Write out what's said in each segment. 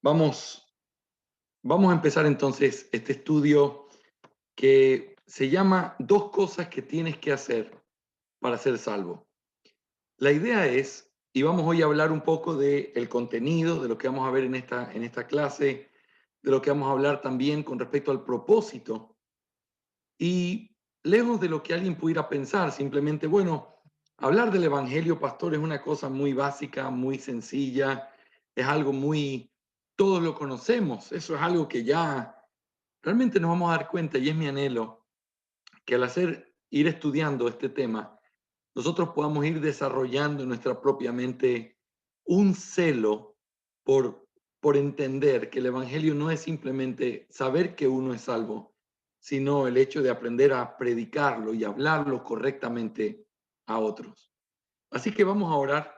Vamos, vamos a empezar entonces este estudio que se llama Dos cosas que tienes que hacer para ser salvo. La idea es, y vamos hoy a hablar un poco del contenido, de lo que vamos a ver en esta clase, de lo que vamos a hablar también con respecto al propósito. Y lejos de lo que alguien pudiera pensar, simplemente, bueno, hablar del Evangelio, pastor, es una cosa muy básica, muy sencilla, es algo muy, todos lo conocemos, eso es algo que ya realmente nos vamos a dar cuenta, y es mi anhelo, que al ir estudiando este tema, nosotros podamos ir desarrollando en nuestra propia mente un celo por, por entender que el Evangelio no es simplemente saber que uno es salvo, sino el hecho de aprender a predicarlo y hablarlo correctamente a otros. Así que vamos a orar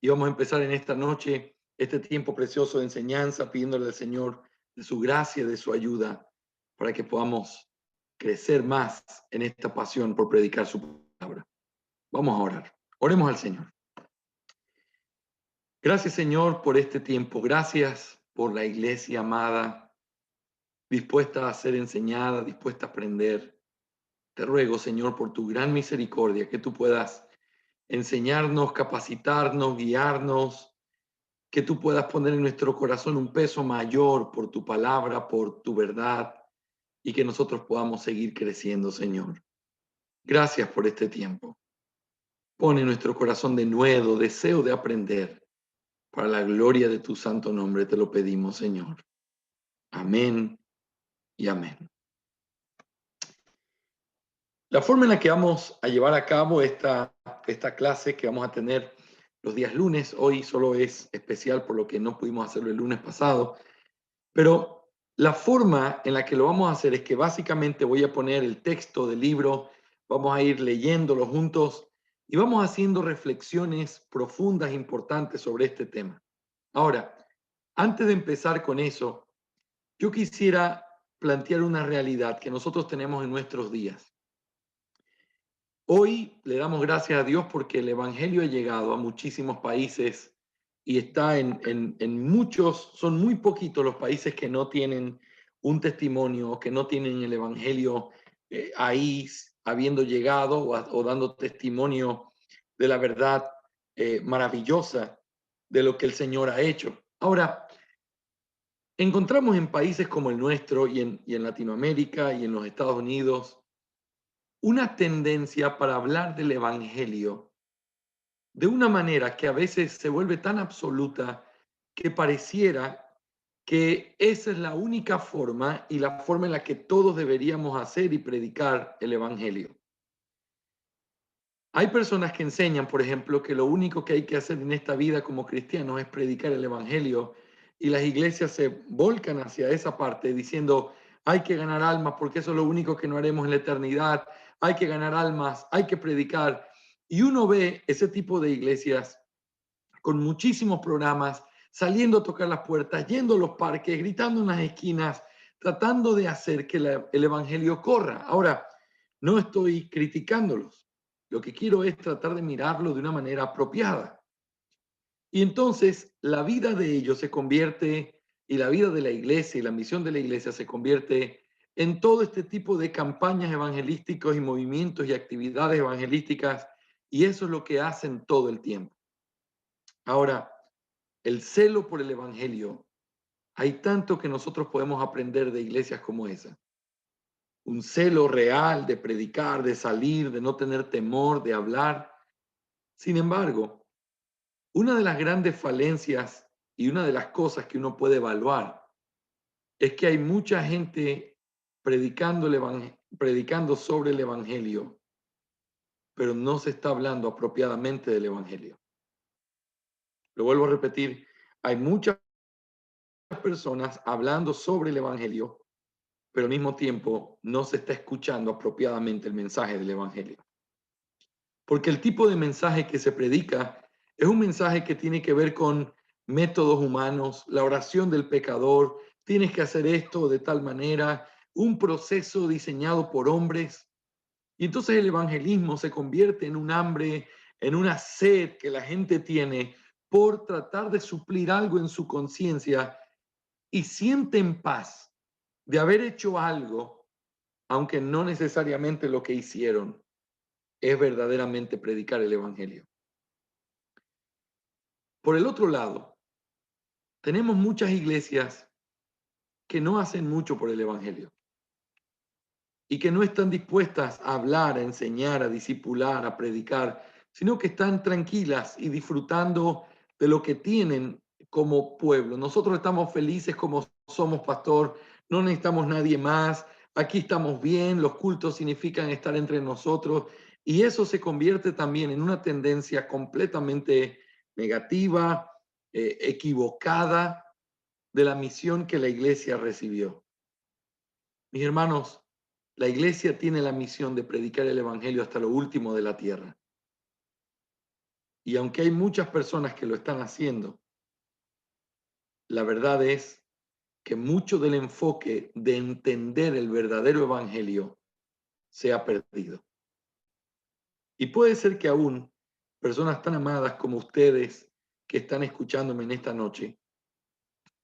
y vamos a empezar en esta noche este tiempo precioso de enseñanza, pidiéndole al Señor de su gracia, de su ayuda, para que podamos crecer más en esta pasión por predicar su palabra. Vamos a orar. Oremos al Señor. Gracias, Señor, por este tiempo. Gracias por la iglesia amada, dispuesta a ser enseñada, dispuesta a aprender. Te ruego, Señor, por tu gran misericordia, que tú puedas enseñarnos, capacitarnos, guiarnos, que tú puedas poner en nuestro corazón un peso mayor por tu palabra, por tu verdad, y que nosotros podamos seguir creciendo, Señor. Gracias por este tiempo. Pone en nuestro corazón de nuevo deseo de aprender. Para la gloria de tu santo nombre te lo pedimos, Señor. Amén y amén. La forma en la que vamos a llevar a cabo esta clase que vamos a tener los días lunes, hoy solo es especial por lo que no pudimos hacerlo el lunes pasado, pero la forma en la que lo vamos a hacer es que básicamente voy a poner el texto del libro, vamos a ir leyéndolo juntos y vamos haciendo reflexiones profundas, importantes sobre este tema. Ahora, antes de empezar con eso, yo quisiera plantear una realidad que nosotros tenemos en nuestros días. Hoy le damos gracias a Dios porque el Evangelio ha llegado a muchísimos países y está en muchos, son muy poquitos los países que no tienen un testimonio, que no tienen el Evangelio ahí habiendo llegado o dando testimonio de la verdad maravillosa de lo que el Señor ha hecho. Ahora, encontramos en países como el nuestro y en Latinoamérica y en los Estados Unidos una tendencia para hablar del Evangelio de una manera que a veces se vuelve tan absoluta que pareciera que esa es la única forma y la forma en la que todos deberíamos hacer y predicar el Evangelio. Hay personas que enseñan, por ejemplo, que lo único que hay que hacer en esta vida como cristianos es predicar el Evangelio, y las iglesias se volcan hacia esa parte diciendo hay que ganar almas porque eso es lo único que no haremos en la eternidad, hay que ganar almas, hay que predicar. Y uno ve ese tipo de iglesias con muchísimos programas, saliendo a tocar las puertas, yendo a los parques, gritando en las esquinas, tratando de hacer que el Evangelio corra. Ahora, no estoy criticándolos. Lo que quiero es tratar de mirarlo de una manera apropiada. Y entonces la vida de ellos se convierte, y la vida de la iglesia y la misión de la iglesia se convierte en todo este tipo de campañas evangelísticas y movimientos y actividades evangelísticas, y eso es lo que hacen todo el tiempo. Ahora, el celo por el Evangelio, hay tanto que nosotros podemos aprender de iglesias como esa. Un celo real de predicar, de salir, de no tener temor, de hablar. Sin embargo, una de las grandes falencias y una de las cosas que uno puede evaluar es que hay mucha gente predicando sobre el Evangelio, pero no se está hablando apropiadamente del Evangelio. Lo vuelvo a repetir, hay muchas personas hablando sobre el Evangelio, pero al mismo tiempo no se está escuchando apropiadamente el mensaje del Evangelio. Porque el tipo de mensaje que se predica es un mensaje que tiene que ver con métodos humanos, la oración del pecador, tienes que hacer esto de tal manera, un proceso diseñado por hombres. Y entonces el evangelismo se convierte en un hambre, en una sed que la gente tiene por tratar de suplir algo en su conciencia y sienten paz de haber hecho algo, aunque no necesariamente lo que hicieron es verdaderamente predicar el evangelio. Por el otro lado, tenemos muchas iglesias que no hacen mucho por el evangelio y que no están dispuestas a hablar, a enseñar, a discipular, a predicar, sino que están tranquilas y disfrutando de lo que tienen como pueblo. Nosotros estamos felices como somos, pastor, no necesitamos nadie más, aquí estamos bien, los cultos significan estar entre nosotros, y eso se convierte también en una tendencia completamente negativa, equivocada de la misión que la iglesia recibió. Mis hermanos, la iglesia tiene la misión de predicar el evangelio hasta lo último de la tierra. Y aunque hay muchas personas que lo están haciendo, la verdad es que mucho del enfoque de entender el verdadero evangelio se ha perdido. Y puede ser que aún personas tan amadas como ustedes que están escuchándome en esta noche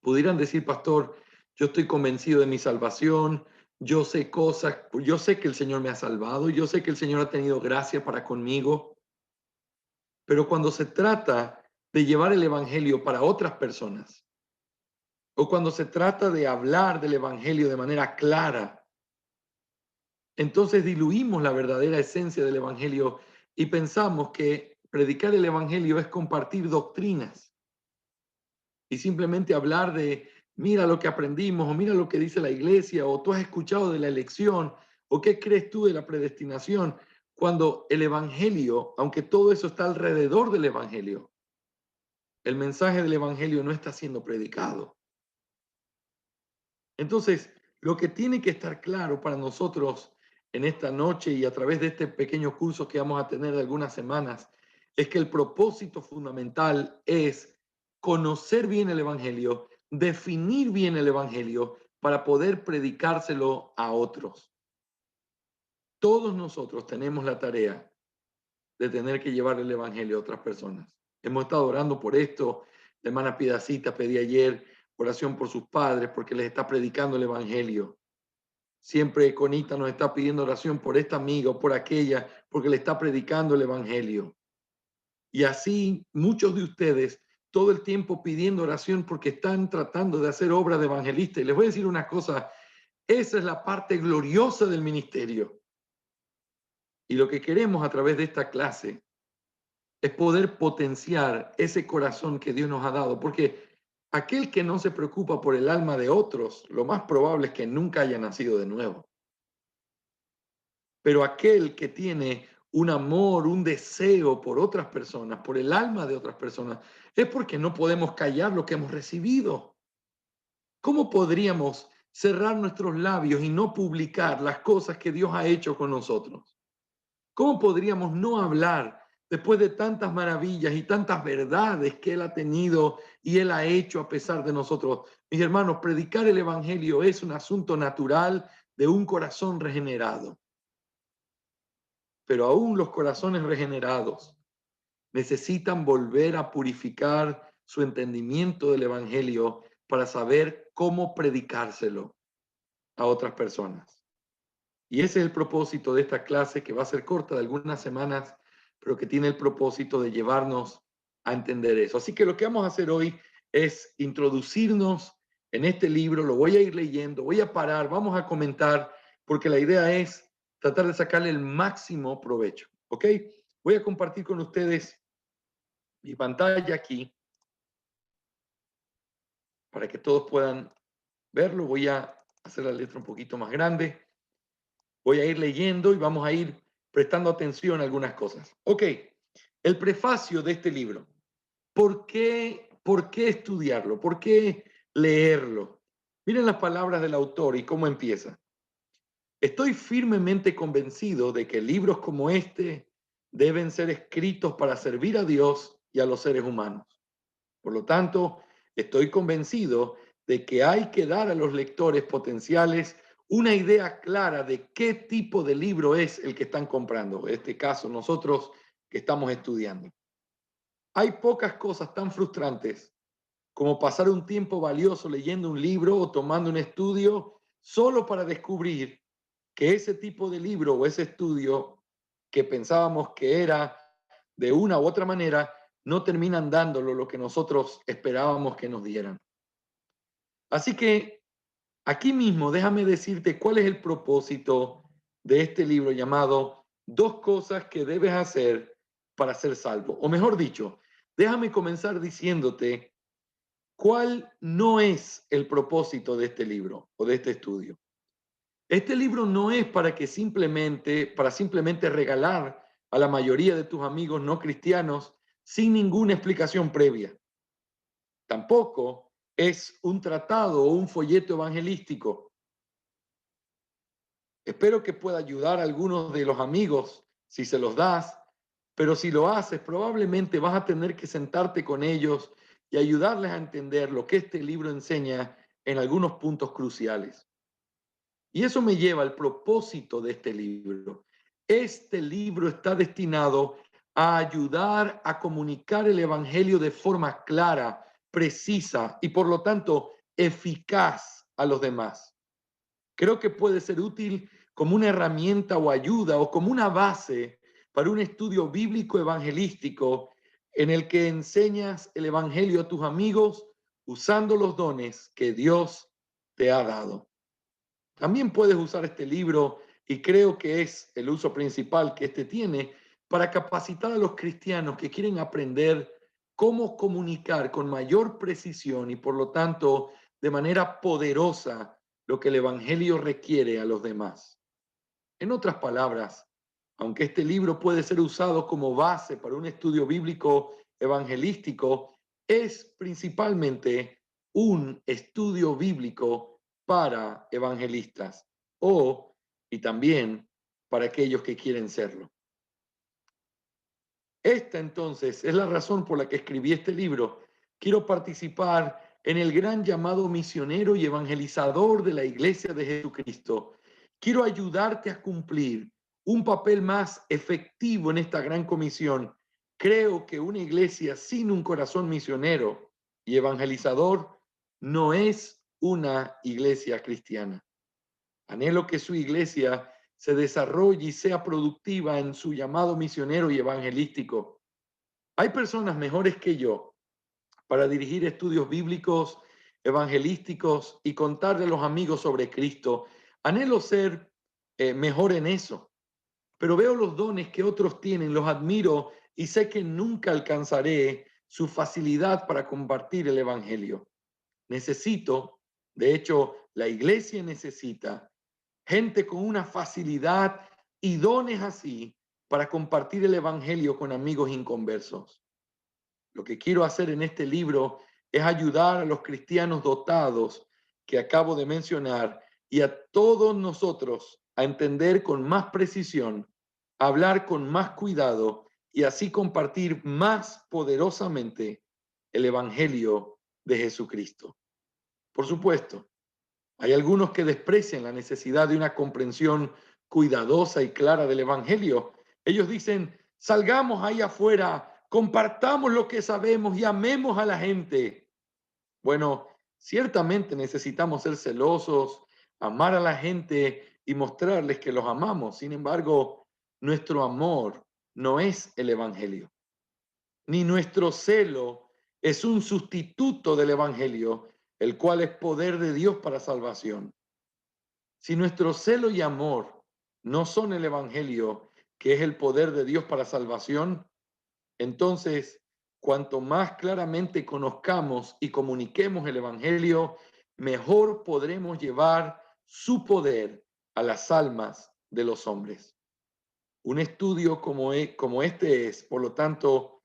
pudieran decir, pastor, yo estoy convencido de mi salvación, yo sé cosas, yo sé que el Señor me ha salvado, yo sé que el Señor ha tenido gracia para conmigo, pero cuando se trata de llevar el evangelio para otras personas, o cuando se trata de hablar del evangelio de manera clara, entonces diluimos la verdadera esencia del evangelio y pensamos que predicar el evangelio es compartir doctrinas y simplemente hablar de, mira lo que aprendimos, o mira lo que dice la iglesia, o tú has escuchado de la elección, o qué crees tú de la predestinación, cuando el evangelio, aunque todo eso está alrededor del evangelio, el mensaje del evangelio no está siendo predicado. Entonces, lo que tiene que estar claro para nosotros en esta noche y a través de este pequeño curso que vamos a tener de algunas semanas, es que el propósito fundamental es conocer bien el evangelio, definir bien el evangelio para poder predicárselo a otros. Todos nosotros tenemos la tarea de tener que llevar el evangelio a otras personas. Hemos estado orando por esto. La hermana Piedacita pedí ayer oración por sus padres porque les está predicando el evangelio. Siempre Conita nos está pidiendo oración por esta amiga o por aquella porque le está predicando el evangelio. Y así muchos de ustedes todo el tiempo pidiendo oración porque están tratando de hacer obra de evangelista. Y les voy a decir una cosa, esa es la parte gloriosa del ministerio. Y lo que queremos a través de esta clase es poder potenciar ese corazón que Dios nos ha dado, porque aquel que no se preocupa por el alma de otros, lo más probable es que nunca haya nacido de nuevo. Pero aquel que tiene un amor, un deseo por otras personas, por el alma de otras personas, es porque no podemos callar lo que hemos recibido. ¿Cómo podríamos cerrar nuestros labios y no publicar las cosas que Dios ha hecho con nosotros? ¿Cómo podríamos no hablar después de tantas maravillas y tantas verdades que Él ha tenido y Él ha hecho a pesar de nosotros? Mis hermanos, predicar el Evangelio es un asunto natural de un corazón regenerado. Pero aún los corazones regenerados necesitan volver a purificar su entendimiento del Evangelio para saber cómo predicárselo a otras personas. Y ese es el propósito de esta clase, que va a ser corta de algunas semanas, pero que tiene el propósito de llevarnos a entender eso. Así que lo que vamos a hacer hoy es introducirnos en este libro, lo voy a ir leyendo, voy a parar, vamos a comentar, porque la idea es tratar de sacarle el máximo provecho, ¿ok? Voy a compartir con ustedes mi pantalla aquí para que todos puedan verlo. Voy a hacer la letra un poquito más grande. Voy a ir leyendo y vamos a ir prestando atención a algunas cosas. Ok, el prefacio de este libro. ¿Por qué estudiarlo? ¿Por qué leerlo? Miren las palabras del autor y cómo empieza. Estoy firmemente convencido de que libros como este deben ser escritos para servir a Dios y a los seres humanos. Por lo tanto, estoy convencido de que hay que dar a los lectores potenciales una idea clara de qué tipo de libro es el que están comprando. En este caso, nosotros que estamos estudiando. Hay pocas cosas tan frustrantes como pasar un tiempo valioso leyendo un libro o tomando un estudio solo para descubrir que ese tipo de libro o ese estudio que pensábamos que era de una u otra manera, no terminan dándolo lo que nosotros esperábamos que nos dieran. Así que aquí mismo déjame decirte cuál es el propósito de este libro llamado Dos cosas que debes hacer para ser salvo. O mejor dicho, déjame comenzar diciéndote cuál no es el propósito de este libro o de este estudio. Este libro no es para simplemente regalar a la mayoría de tus amigos no cristianos sin ninguna explicación previa. Tampoco es un tratado o un folleto evangelístico. Espero que pueda ayudar a algunos de los amigos si se los das, pero si lo haces, probablemente vas a tener que sentarte con ellos y ayudarles a entender lo que este libro enseña en algunos puntos cruciales. Y eso me lleva al propósito de este libro. Este libro está destinado a ayudar a comunicar el evangelio de forma clara, precisa y por lo tanto eficaz a los demás. Creo que puede ser útil como una herramienta o ayuda o como una base para un estudio bíblico evangelístico en el que enseñas el evangelio a tus amigos usando los dones que Dios te ha dado. También puedes usar este libro, y creo que es el uso principal que este tiene, para capacitar a los cristianos que quieren aprender cómo comunicar con mayor precisión y por lo tanto de manera poderosa lo que el Evangelio requiere a los demás. En otras palabras, aunque este libro puede ser usado como base para un estudio bíblico evangelístico, es principalmente un estudio bíblico para evangelistas y también para aquellos que quieren serlo. Esta entonces es la razón por la que escribí este libro. Quiero participar en el gran llamado misionero y evangelizador de la Iglesia de Jesucristo. Quiero ayudarte a cumplir un papel más efectivo en esta gran comisión. Creo que una iglesia sin un corazón misionero y evangelizador no es una iglesia cristiana. Anhelo que su iglesia se desarrolle y sea productiva en su llamado misionero y evangelístico. Hay personas mejores que yo para dirigir estudios bíblicos, evangelísticos y contarle a los amigos sobre Cristo. Anhelo ser mejor en eso, pero veo los dones que otros tienen, los admiro y sé que nunca alcanzaré su facilidad para compartir el Evangelio. Necesito, de hecho, la iglesia necesita gente con una facilidad y dones así para compartir el Evangelio con amigos inconversos. Lo que quiero hacer en este libro es ayudar a los cristianos dotados que acabo de mencionar y a todos nosotros a entender con más precisión, a hablar con más cuidado y así compartir más poderosamente el Evangelio de Jesucristo. Por supuesto, hay algunos que desprecian la necesidad de una comprensión cuidadosa y clara del Evangelio. Ellos dicen, salgamos ahí afuera, compartamos lo que sabemos y amemos a la gente. Bueno, ciertamente necesitamos ser celosos, amar a la gente y mostrarles que los amamos. Sin embargo, nuestro amor no es el Evangelio, ni nuestro celo es un sustituto del Evangelio, el cual es poder de Dios para salvación. Si nuestro celo y amor no son el Evangelio, que es el poder de Dios para salvación, entonces, cuanto más claramente conozcamos y comuniquemos el Evangelio, mejor podremos llevar su poder a las almas de los hombres. Un estudio como este es, por lo tanto,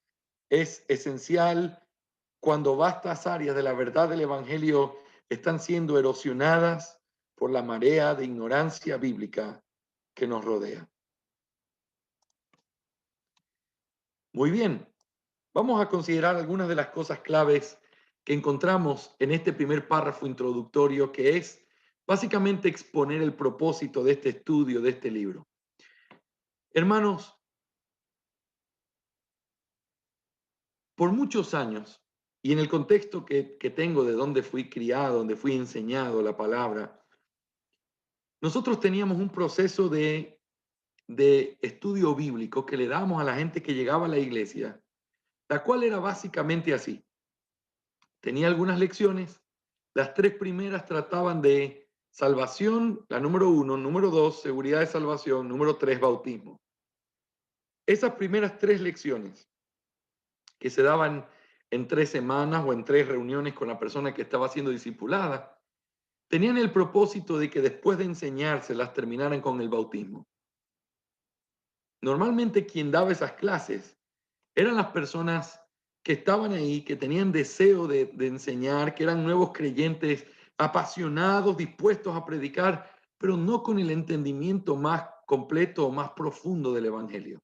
es esencial cuando vastas áreas de la verdad del Evangelio están siendo erosionadas por la marea de ignorancia bíblica que nos rodea. Muy bien, vamos a considerar algunas de las cosas claves que encontramos en este primer párrafo introductorio, que es básicamente exponer el propósito de este estudio, de este libro. Hermanos, por muchos años Y en el contexto que tengo de donde fui criado, donde fui enseñado la palabra, nosotros teníamos un proceso de estudio bíblico que le dábamos a la gente que llegaba a la iglesia, la cual era básicamente así. Tenía algunas lecciones, las tres primeras trataban de salvación, la número uno, número dos, seguridad de salvación, número tres, bautismo. Esas primeras tres lecciones que se daban en 3 semanas o en 3 reuniones con la persona que estaba siendo discipulada, tenían el propósito de que después de enseñárselas terminaran con el bautismo. Normalmente quien daba esas clases eran las personas que estaban ahí, que tenían deseo de enseñar, que eran nuevos creyentes, apasionados, dispuestos a predicar, pero no con el entendimiento más completo o más profundo del Evangelio.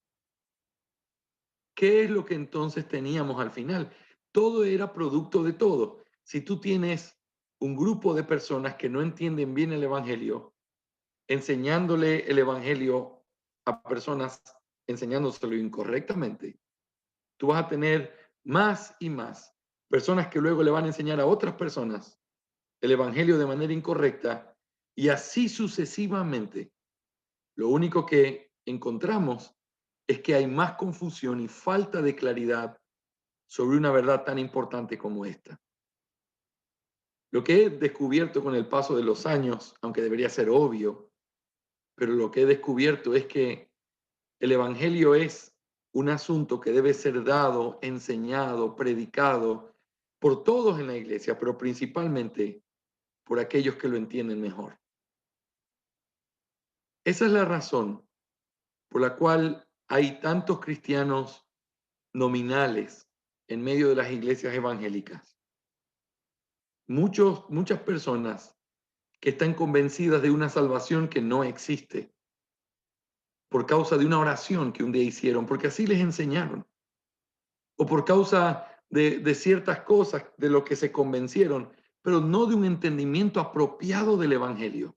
¿Qué es lo que entonces teníamos al final? Todo era producto de todo. Si tú tienes un grupo de personas que no entienden bien el Evangelio, enseñándole el Evangelio a personas, enseñándoselo incorrectamente, tú vas a tener más y más personas que luego le van a enseñar a otras personas el Evangelio de manera incorrecta y así sucesivamente. Lo único que encontramos es que hay más confusión y falta de claridad sobre una verdad tan importante como esta. Lo que he descubierto con el paso de los años, aunque debería ser obvio, pero lo que he descubierto es que el Evangelio es un asunto que debe ser dado, enseñado, predicado por todos en la iglesia, pero principalmente por aquellos que lo entienden mejor. Esa es la razón por la cual hay tantos cristianos nominales en medio de las iglesias evangélicas. Muchas personas que están convencidas de una salvación que no existe por causa de una oración que un día hicieron, porque así les enseñaron, o por causa de ciertas cosas de lo que se convencieron, pero no de un entendimiento apropiado del Evangelio.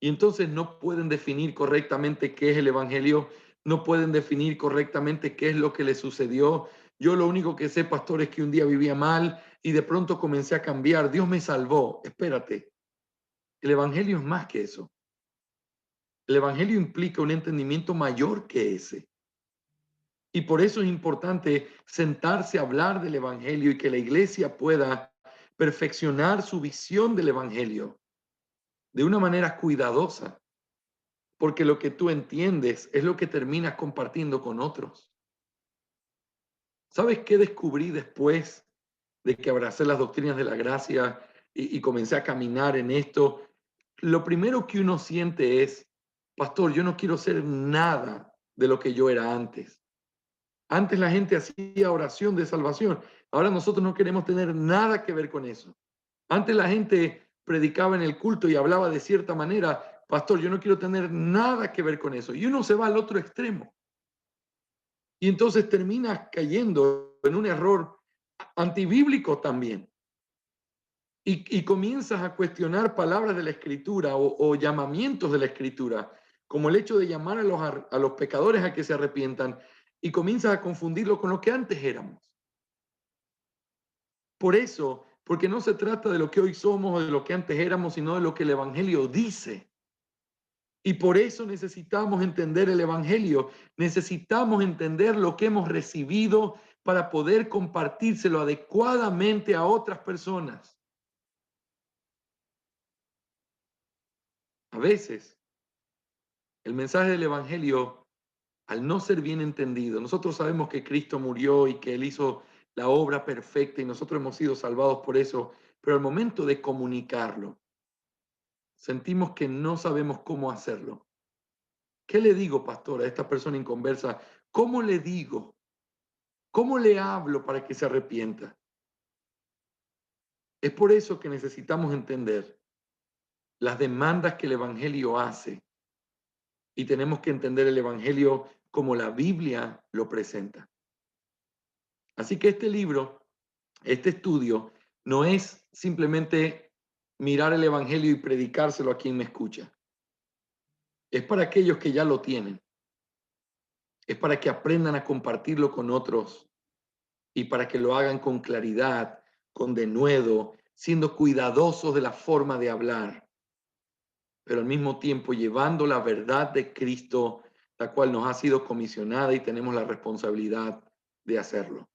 Y entonces no pueden definir correctamente qué es el Evangelio, no pueden definir correctamente qué es lo que les sucedió. Yo lo único que sé, pastor, es que un día vivía mal y de pronto comencé a cambiar. Dios me salvó. Espérate, el Evangelio es más que eso. El Evangelio implica un entendimiento mayor que ese. Y por eso es importante sentarse a hablar del Evangelio y que la iglesia pueda perfeccionar su visión del Evangelio de una manera cuidadosa, porque lo que tú entiendes es lo que terminas compartiendo con otros. ¿Sabes qué descubrí después de que abracé las doctrinas de la gracia y comencé a caminar en esto? Lo primero que uno siente es, pastor, yo no quiero ser nada de lo que yo era antes. Antes la gente hacía oración de salvación. Ahora nosotros no queremos tener nada que ver con eso. Antes la gente predicaba en el culto y hablaba de cierta manera. Pastor, yo no quiero tener nada que ver con eso. Y uno se va al otro extremo. Y entonces terminas cayendo en un error antibíblico también. Y comienzas a cuestionar palabras de la Escritura o llamamientos de la Escritura, como el hecho de llamar a los pecadores a que se arrepientan, y comienzas a confundirlo con lo que antes éramos. Por eso, porque no se trata de lo que hoy somos o de lo que antes éramos, sino de lo que el Evangelio dice. Y por eso necesitamos entender el Evangelio, necesitamos entender lo que hemos recibido para poder compartírselo adecuadamente a otras personas. A veces, el mensaje del Evangelio, al no ser bien entendido, nosotros sabemos que Cristo murió y que Él hizo la obra perfecta y nosotros hemos sido salvados por eso, pero al momento de comunicarlo, sentimos que no sabemos cómo hacerlo. ¿Qué le digo, pastor, a esta persona inconversa? ¿Cómo le digo? ¿Cómo le hablo para que se arrepienta? Es por eso que necesitamos entender las demandas que el Evangelio hace y tenemos que entender el Evangelio como la Biblia lo presenta. Así que este libro, este estudio, no es simplemente mirar el Evangelio y predicárselo a quien me escucha. Es para aquellos que ya lo tienen. Es para que aprendan a compartirlo con otros y para que lo hagan con claridad, con denuedo, siendo cuidadosos de la forma de hablar, pero al mismo tiempo llevando la verdad de Cristo, la cual nos ha sido comisionada y tenemos la responsabilidad de hacerlo.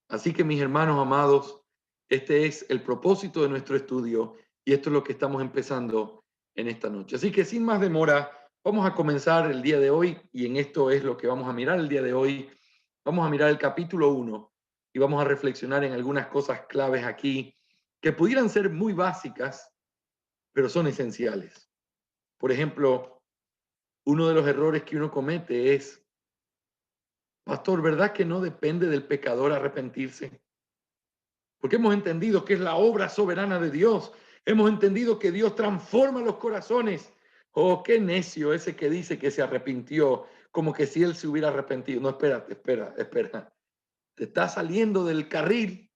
Así que mis hermanos amados, este es el propósito de nuestro estudio y esto es lo que estamos empezando en esta noche. Así que sin más demora, vamos a comenzar el día de hoy y en esto es lo que vamos a mirar el día de hoy. Vamos a mirar el capítulo 1 y vamos a reflexionar en algunas cosas claves aquí que pudieran ser muy básicas, pero son esenciales. Por ejemplo, uno de los errores que uno comete es, pastor, ¿verdad que no depende del pecador arrepentirse? Porque hemos entendido que es la obra soberana de Dios. Hemos entendido que Dios transforma los corazones. Oh, qué necio ese que dice que se arrepintió, como que si él se hubiera arrepentido. No, espérate, espera. Te está saliendo del carril.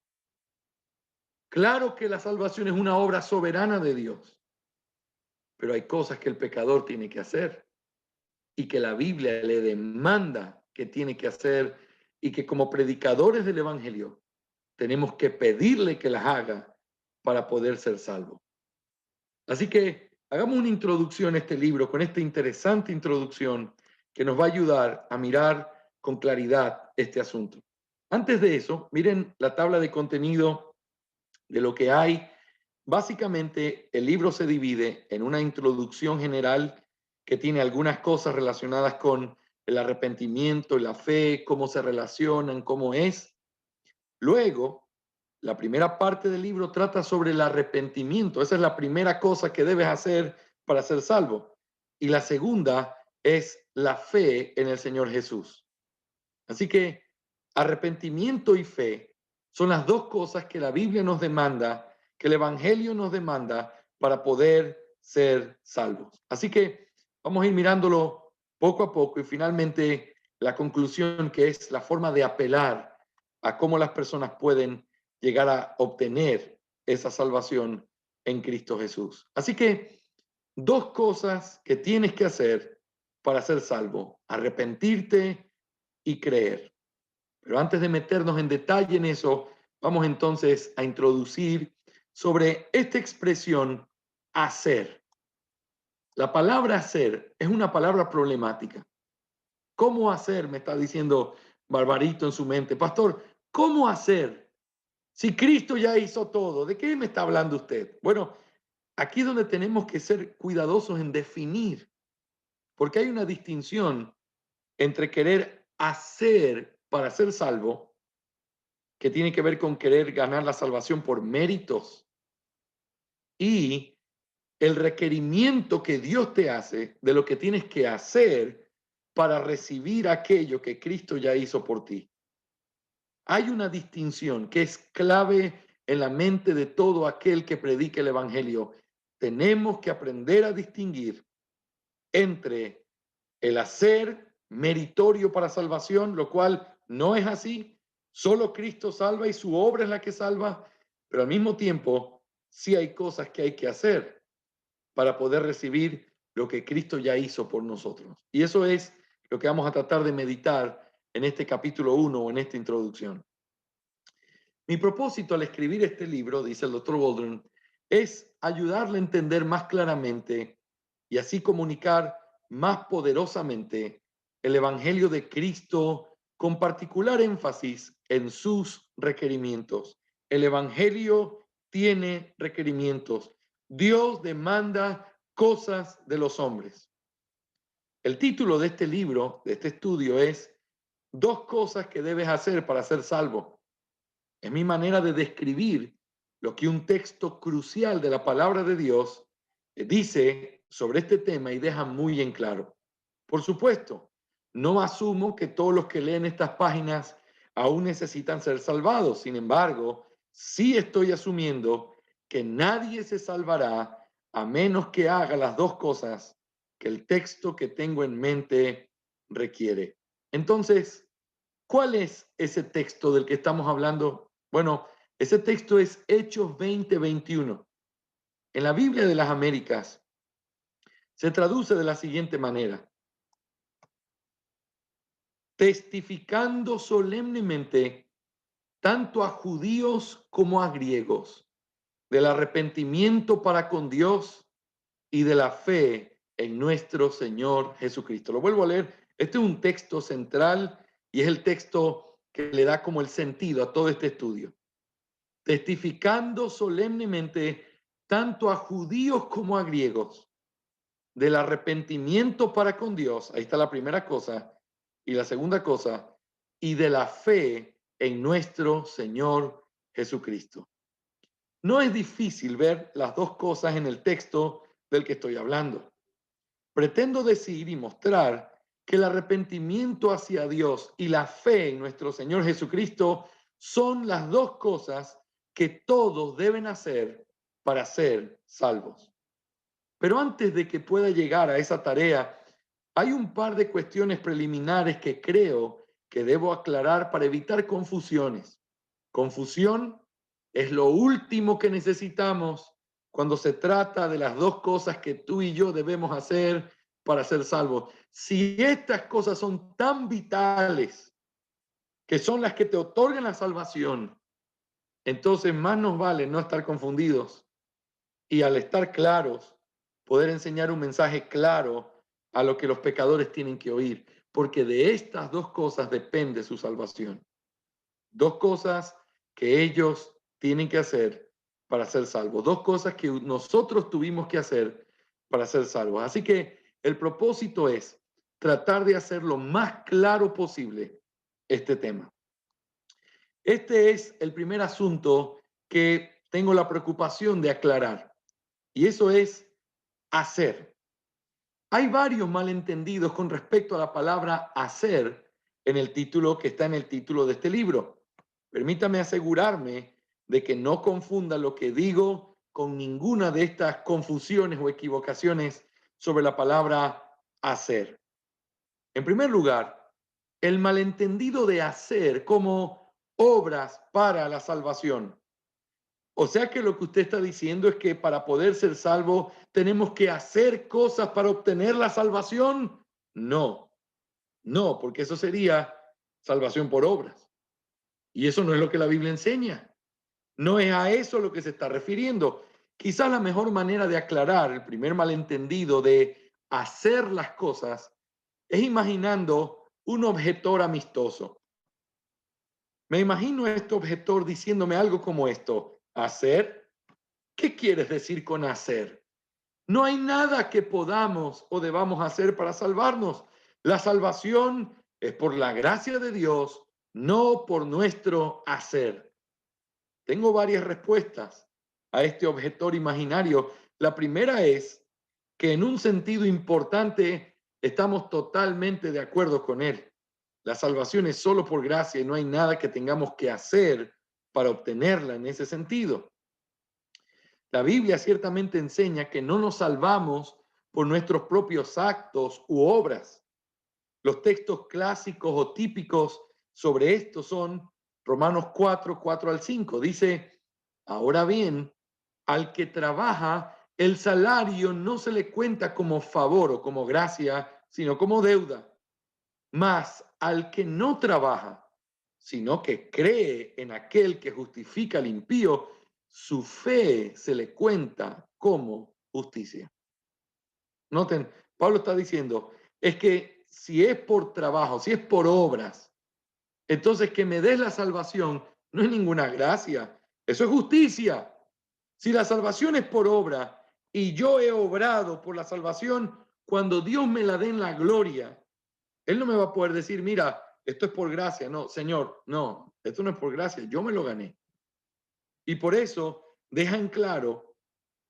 Claro que la salvación es una obra soberana de Dios, pero hay cosas que el pecador tiene que hacer y que la Biblia le demanda que tiene que hacer y que como predicadores del Evangelio tenemos que pedirle que las haga para poder ser salvo. Así que hagamos una introducción a este libro con esta interesante introducción que nos va a ayudar a mirar con claridad este asunto. Antes de eso, miren la tabla de contenido de lo que hay. Básicamente, el libro se divide en una introducción general que tiene algunas cosas relacionadas con el arrepentimiento, la fe, cómo se relacionan, cómo es. Luego, la primera parte del libro trata sobre el arrepentimiento. Esa es la primera cosa que debes hacer para ser salvo. Y la segunda es la fe en el Señor Jesús. Así que arrepentimiento y fe son las dos cosas que la Biblia nos demanda, que el Evangelio nos demanda para poder ser salvos. Así que vamos a ir mirándolo poco a poco y finalmente la conclusión, que es la forma de apelar a cómo las personas pueden llegar a obtener esa salvación en Cristo Jesús. Así que dos cosas que tienes que hacer para ser salvo: arrepentirte y creer. Pero antes de meternos en detalle en eso, vamos entonces a introducir sobre esta expresión hacer. La palabra hacer es una palabra problemática. ¿Cómo hacer? Me está diciendo Barbarito en su mente. Pastor, ¿cómo hacer? Si Cristo ya hizo todo, ¿de qué me está hablando usted? Bueno, aquí es donde tenemos que ser cuidadosos en definir, porque hay una distinción entre querer hacer para ser salvo, que tiene que ver con querer ganar la salvación por méritos, y el requerimiento que Dios te hace de lo que tienes que hacer para recibir aquello que Cristo ya hizo por ti. Hay una distinción que es clave en la mente de todo aquel que predique el Evangelio. Tenemos que aprender a distinguir entre el hacer meritorio para salvación, lo cual no es así. Solo Cristo salva y su obra es la que salva, pero al mismo tiempo sí hay cosas que hay que hacer para poder recibir lo que Cristo ya hizo por nosotros. Y eso es lo que vamos a tratar de meditar en este capítulo 1 o en esta introducción. Mi propósito al escribir este libro, dice el doctor Waldron, es ayudarle a entender más claramente y así comunicar más poderosamente el Evangelio de Cristo, con particular énfasis en sus requerimientos. El Evangelio tiene requerimientos. Dios demanda cosas de los hombres. El título de este libro, de este estudio, es Dos cosas que debes hacer para ser salvo. Es mi manera de describir lo que un texto crucial de la palabra de Dios dice sobre este tema y deja muy en claro. Por supuesto, no asumo que todos los que leen estas páginas aún necesitan ser salvados. Sin embargo, sí estoy asumiendo que nadie se salvará a menos que haga las dos cosas que el texto que tengo en mente requiere. Entonces, ¿cuál es ese texto del que estamos hablando? Bueno, ese texto es Hechos 20:21. En la Biblia de las Américas se traduce de la siguiente manera: testificando solemnemente tanto a judíos como a griegos, del arrepentimiento para con Dios y de la fe en nuestro Señor Jesucristo. Lo vuelvo a leer. Este es un texto central y es el texto que le da como el sentido a todo este estudio. Testificando solemnemente tanto a judíos como a griegos del arrepentimiento para con Dios, ahí está la primera cosa, y la segunda cosa, y de la fe en nuestro Señor Jesucristo. No es difícil ver las dos cosas en el texto del que estoy hablando. Pretendo decir y mostrar que el arrepentimiento hacia Dios y la fe en nuestro Señor Jesucristo son las dos cosas que todos deben hacer para ser salvos. Pero antes de que pueda llegar a esa tarea, hay un par de cuestiones preliminares que creo que debo aclarar para evitar confusiones. Confusión es lo último que necesitamos cuando se trata de las dos cosas que tú y yo debemos hacer para ser salvos. Si estas cosas son tan vitales, que son las que te otorgan la salvación, entonces más nos vale no estar confundidos y al estar claros, poder enseñar un mensaje claro a lo que los pecadores tienen que oír, porque de estas dos cosas depende su salvación. Dos cosas que ellos tienen que hacer para ser salvos, dos cosas que nosotros tuvimos que hacer para ser salvos. Así que el propósito es tratar de hacer lo más claro posible este tema. Este es el primer asunto que tengo la preocupación de aclarar, y eso es hacer. Hay varios malentendidos con respecto a la palabra hacer en el título que está en el título de este libro. Permítame asegurarme de que no confunda lo que digo con ninguna de estas confusiones o equivocaciones sobre la palabra hacer. En primer lugar, el malentendido de hacer como obras para la salvación. O sea que lo que usted está diciendo es que para poder ser salvo tenemos que hacer cosas para obtener la salvación. No, no, porque eso sería salvación por obras. Y eso no es lo que la Biblia enseña. No es a eso lo que se está refiriendo. Quizás la mejor manera de aclarar el primer malentendido de hacer las cosas es imaginando un objetor amistoso. Me imagino a este objetor diciéndome algo como esto: hacer. ¿Qué quieres decir con hacer? No hay nada que podamos o debamos hacer para salvarnos. La salvación es por la gracia de Dios, no por nuestro hacer. Tengo varias respuestas a este objetor imaginario. La primera es que en un sentido importante estamos totalmente de acuerdo con él. La salvación es solo por gracia y no hay nada que tengamos que hacer para obtenerla en ese sentido. La Biblia ciertamente enseña que no nos salvamos por nuestros propios actos u obras. Los textos clásicos o típicos sobre esto son Romanos 4, 4 al 5. Dice, ahora bien, al que trabaja, el salario no se le cuenta como favor o como gracia, sino como deuda. Mas al que no trabaja, sino que cree en aquel que justifica al impío, su fe se le cuenta como justicia. Noten, Pablo está diciendo, es que si es por trabajo, si es por obras, entonces que me des la salvación no es ninguna gracia, eso es justicia. Si la salvación es por obra y yo he obrado por la salvación, cuando Dios me la dé en la gloria, Él no me va a poder decir, mira, esto es por gracia. No, Señor, no, esto no es por gracia, yo me lo gané. Y por eso dejan claro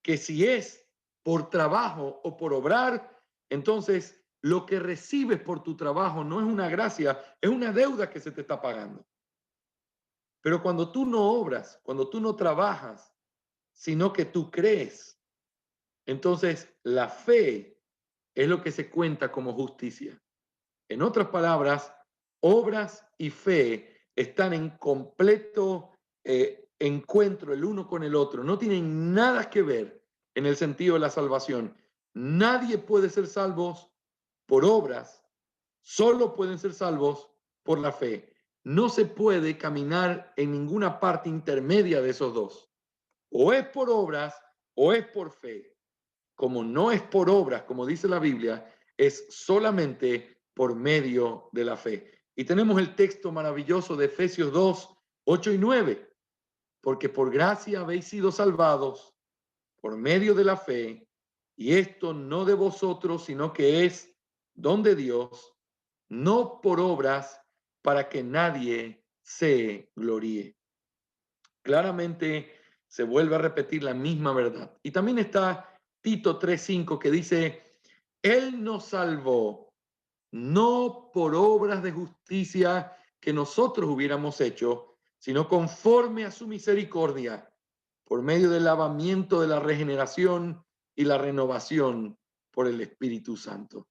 que si es por trabajo o por obrar, entonces lo que recibes por tu trabajo no es una gracia, es una deuda que se te está pagando. Pero cuando tú no obras, cuando tú no trabajas, sino que tú crees, entonces la fe es lo que se cuenta como justicia. En otras palabras, obras y fe están en completo encuentro el uno con el otro. No tienen nada que ver en el sentido de la salvación. Nadie puede ser salvos por obras, solo pueden ser salvos por la fe. no se puede caminar en ninguna parte intermedia de esos dos. O es por obras o es por fe. Como no es por obras, como dice la Biblia, es solamente por medio de la fe. Y tenemos el texto maravilloso de Efesios 2, 8 y 9. Porque por gracia habéis sido salvados por medio de la fe, y esto no de vosotros, sino que es don de Dios, no por obras, para que nadie se gloríe. Claramente se vuelve a repetir la misma verdad. Y también está Tito 3:5 que dice, Él nos salvó, no por obras de justicia que nosotros hubiéramos hecho, sino conforme a su misericordia, por medio del lavamiento de la regeneración y la renovación por el Espíritu Santo.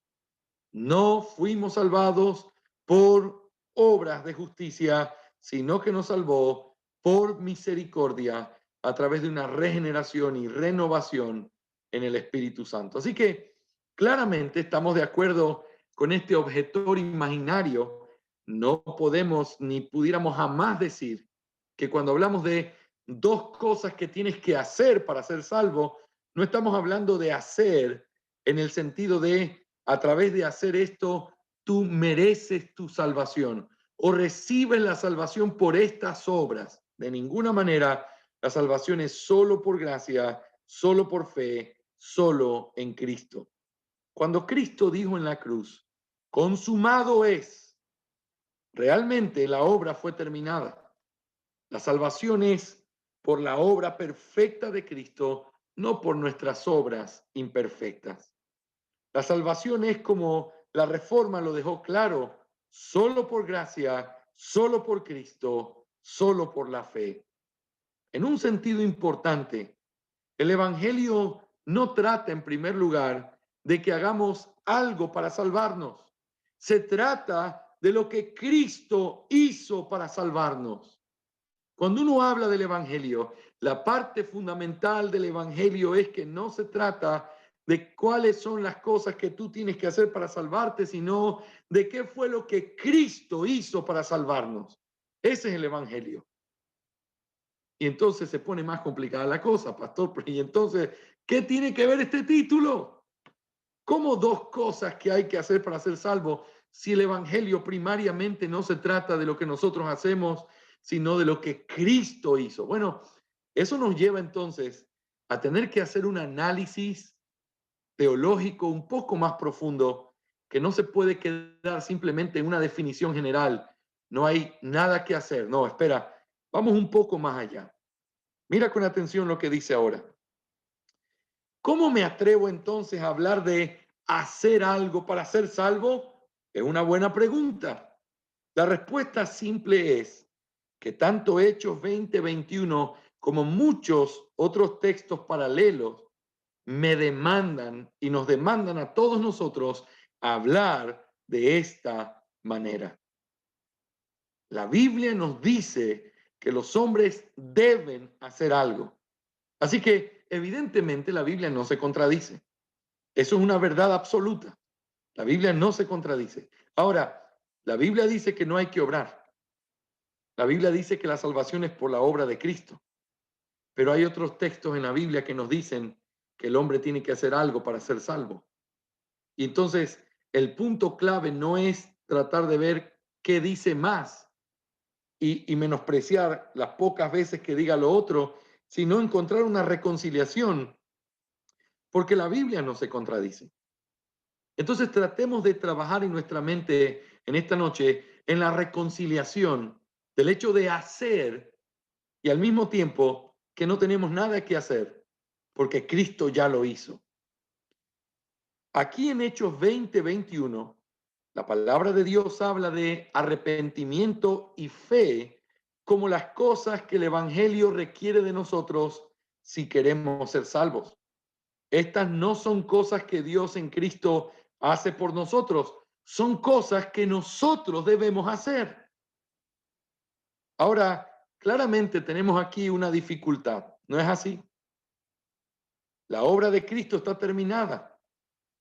No fuimos salvados por obras de justicia, sino que nos salvó por misericordia a través de una regeneración y renovación en el Espíritu Santo. Así que claramente estamos de acuerdo con este objetor imaginario. No podemos ni pudiéramos jamás decir que cuando hablamos de dos cosas que tienes que hacer para ser salvo, no estamos hablando de hacer en el sentido de a través de hacer esto, tú mereces tu salvación o recibes la salvación por estas obras. De ninguna manera, la salvación es solo por gracia, solo por fe, solo en Cristo. Cuando Cristo dijo en la cruz, consumado es, realmente la obra fue terminada. La salvación es por la obra perfecta de Cristo, no por nuestras obras imperfectas. La salvación es como la Reforma lo dejó claro, solo por gracia, solo por Cristo, solo por la fe. En un sentido importante, el Evangelio no trata en primer lugar de que hagamos algo para salvarnos. Se trata de lo que Cristo hizo para salvarnos. Cuando uno habla del Evangelio, la parte fundamental del Evangelio es que no se trata de cuáles son las cosas que tú tienes que hacer para salvarte, sino de qué fue lo que Cristo hizo para salvarnos. Ese es el Evangelio. Y entonces se pone más complicada la cosa, pastor. Y entonces, ¿qué tiene que ver este título? ¿Cómo dos cosas que hay que hacer para ser salvo si el Evangelio primariamente no se trata de lo que nosotros hacemos, sino de lo que Cristo hizo? Bueno, eso nos lleva entonces a tener que hacer un análisis teológico un poco más profundo que no se puede quedar simplemente en una definición general. No hay nada que hacer. No, espera, vamos un poco más allá. Mira con atención lo que dice ahora. ¿Cómo me atrevo entonces a hablar de hacer algo para ser salvo? Es una buena pregunta. La respuesta simple es que tanto Hechos 20:21 como muchos otros textos paralelos me demandan y nos demandan a todos nosotros hablar de esta manera. La Biblia nos dice que los hombres deben hacer algo. Así que evidentemente la Biblia no se contradice. Eso es una verdad absoluta. La Biblia no se contradice. Ahora, la Biblia dice que no hay que obrar. La Biblia dice que la salvación es por la obra de Cristo. Pero hay otros textos en la Biblia que nos dicen que el hombre tiene que hacer algo para ser salvo. Y entonces, el punto clave no es tratar de ver qué dice más y menospreciar las pocas veces que diga lo otro, sino encontrar una reconciliación, porque la Biblia no se contradice. Entonces tratemos de trabajar en nuestra mente en esta noche en la reconciliación del hecho de hacer y al mismo tiempo que no tenemos nada que hacer porque Cristo ya lo hizo. Aquí en Hechos 20:21, la palabra de Dios habla de arrepentimiento y fe como las cosas que el Evangelio requiere de nosotros si queremos ser salvos. Estas no son cosas que Dios en Cristo hace por nosotros, son cosas que nosotros debemos hacer. Ahora, claramente tenemos aquí una dificultad, ¿no es así? La obra de Cristo está terminada.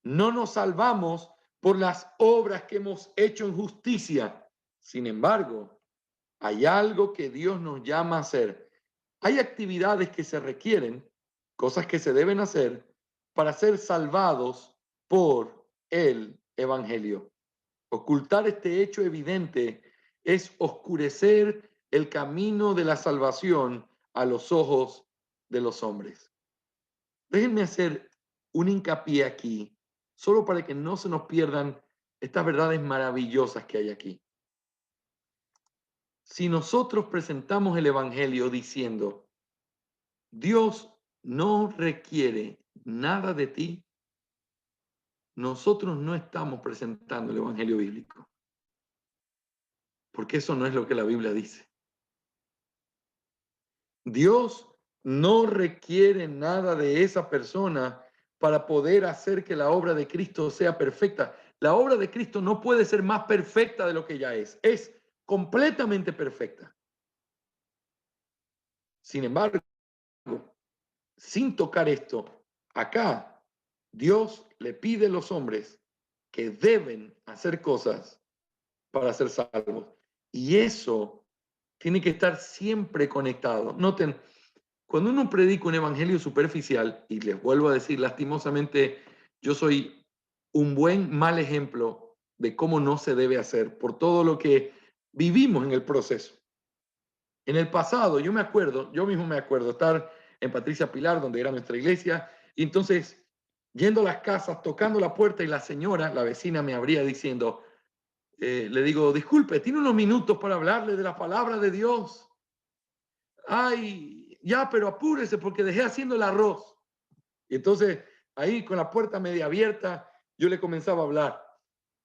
No nos salvamos por las obras que hemos hecho en justicia. Sin embargo, Hay algo que Dios nos llama a hacer. Hay actividades que se requieren, cosas que se deben hacer para ser salvados por el Evangelio. Ocultar este hecho evidente es oscurecer el camino de la salvación a los ojos de los hombres. Déjenme hacer un hincapié aquí, solo para que no se nos pierdan estas verdades maravillosas que hay aquí. Si nosotros presentamos el Evangelio diciendo, Dios no requiere nada de ti, nosotros no estamos presentando el Evangelio bíblico, porque eso no es lo que la Biblia dice. Dios no requiere nada de esa persona para poder hacer que la obra de Cristo sea perfecta. La obra de Cristo no puede ser más perfecta de lo que ya es. Es completamente perfecta. Sin embargo, sin tocar esto, acá Dios le pide a los hombres que deben hacer cosas para ser salvos. Y eso tiene que estar siempre conectado. Noten, cuando uno predica un evangelio superficial, y les vuelvo a decir, lastimosamente, yo soy un mal ejemplo de cómo no se debe hacer por todo lo que vivimos en el proceso. En el pasado, yo mismo me acuerdo estar en Patricia Pilar, donde era nuestra iglesia, y entonces yendo a las casas, tocando la puerta y la señora, la vecina, me abría diciendo, le digo, disculpe, ¿tiene unos minutos para hablarle de la palabra de Dios? Ay, ya, pero apúrese porque dejé haciendo el arroz. Y entonces ahí con la puerta media abierta, yo le comenzaba a hablar.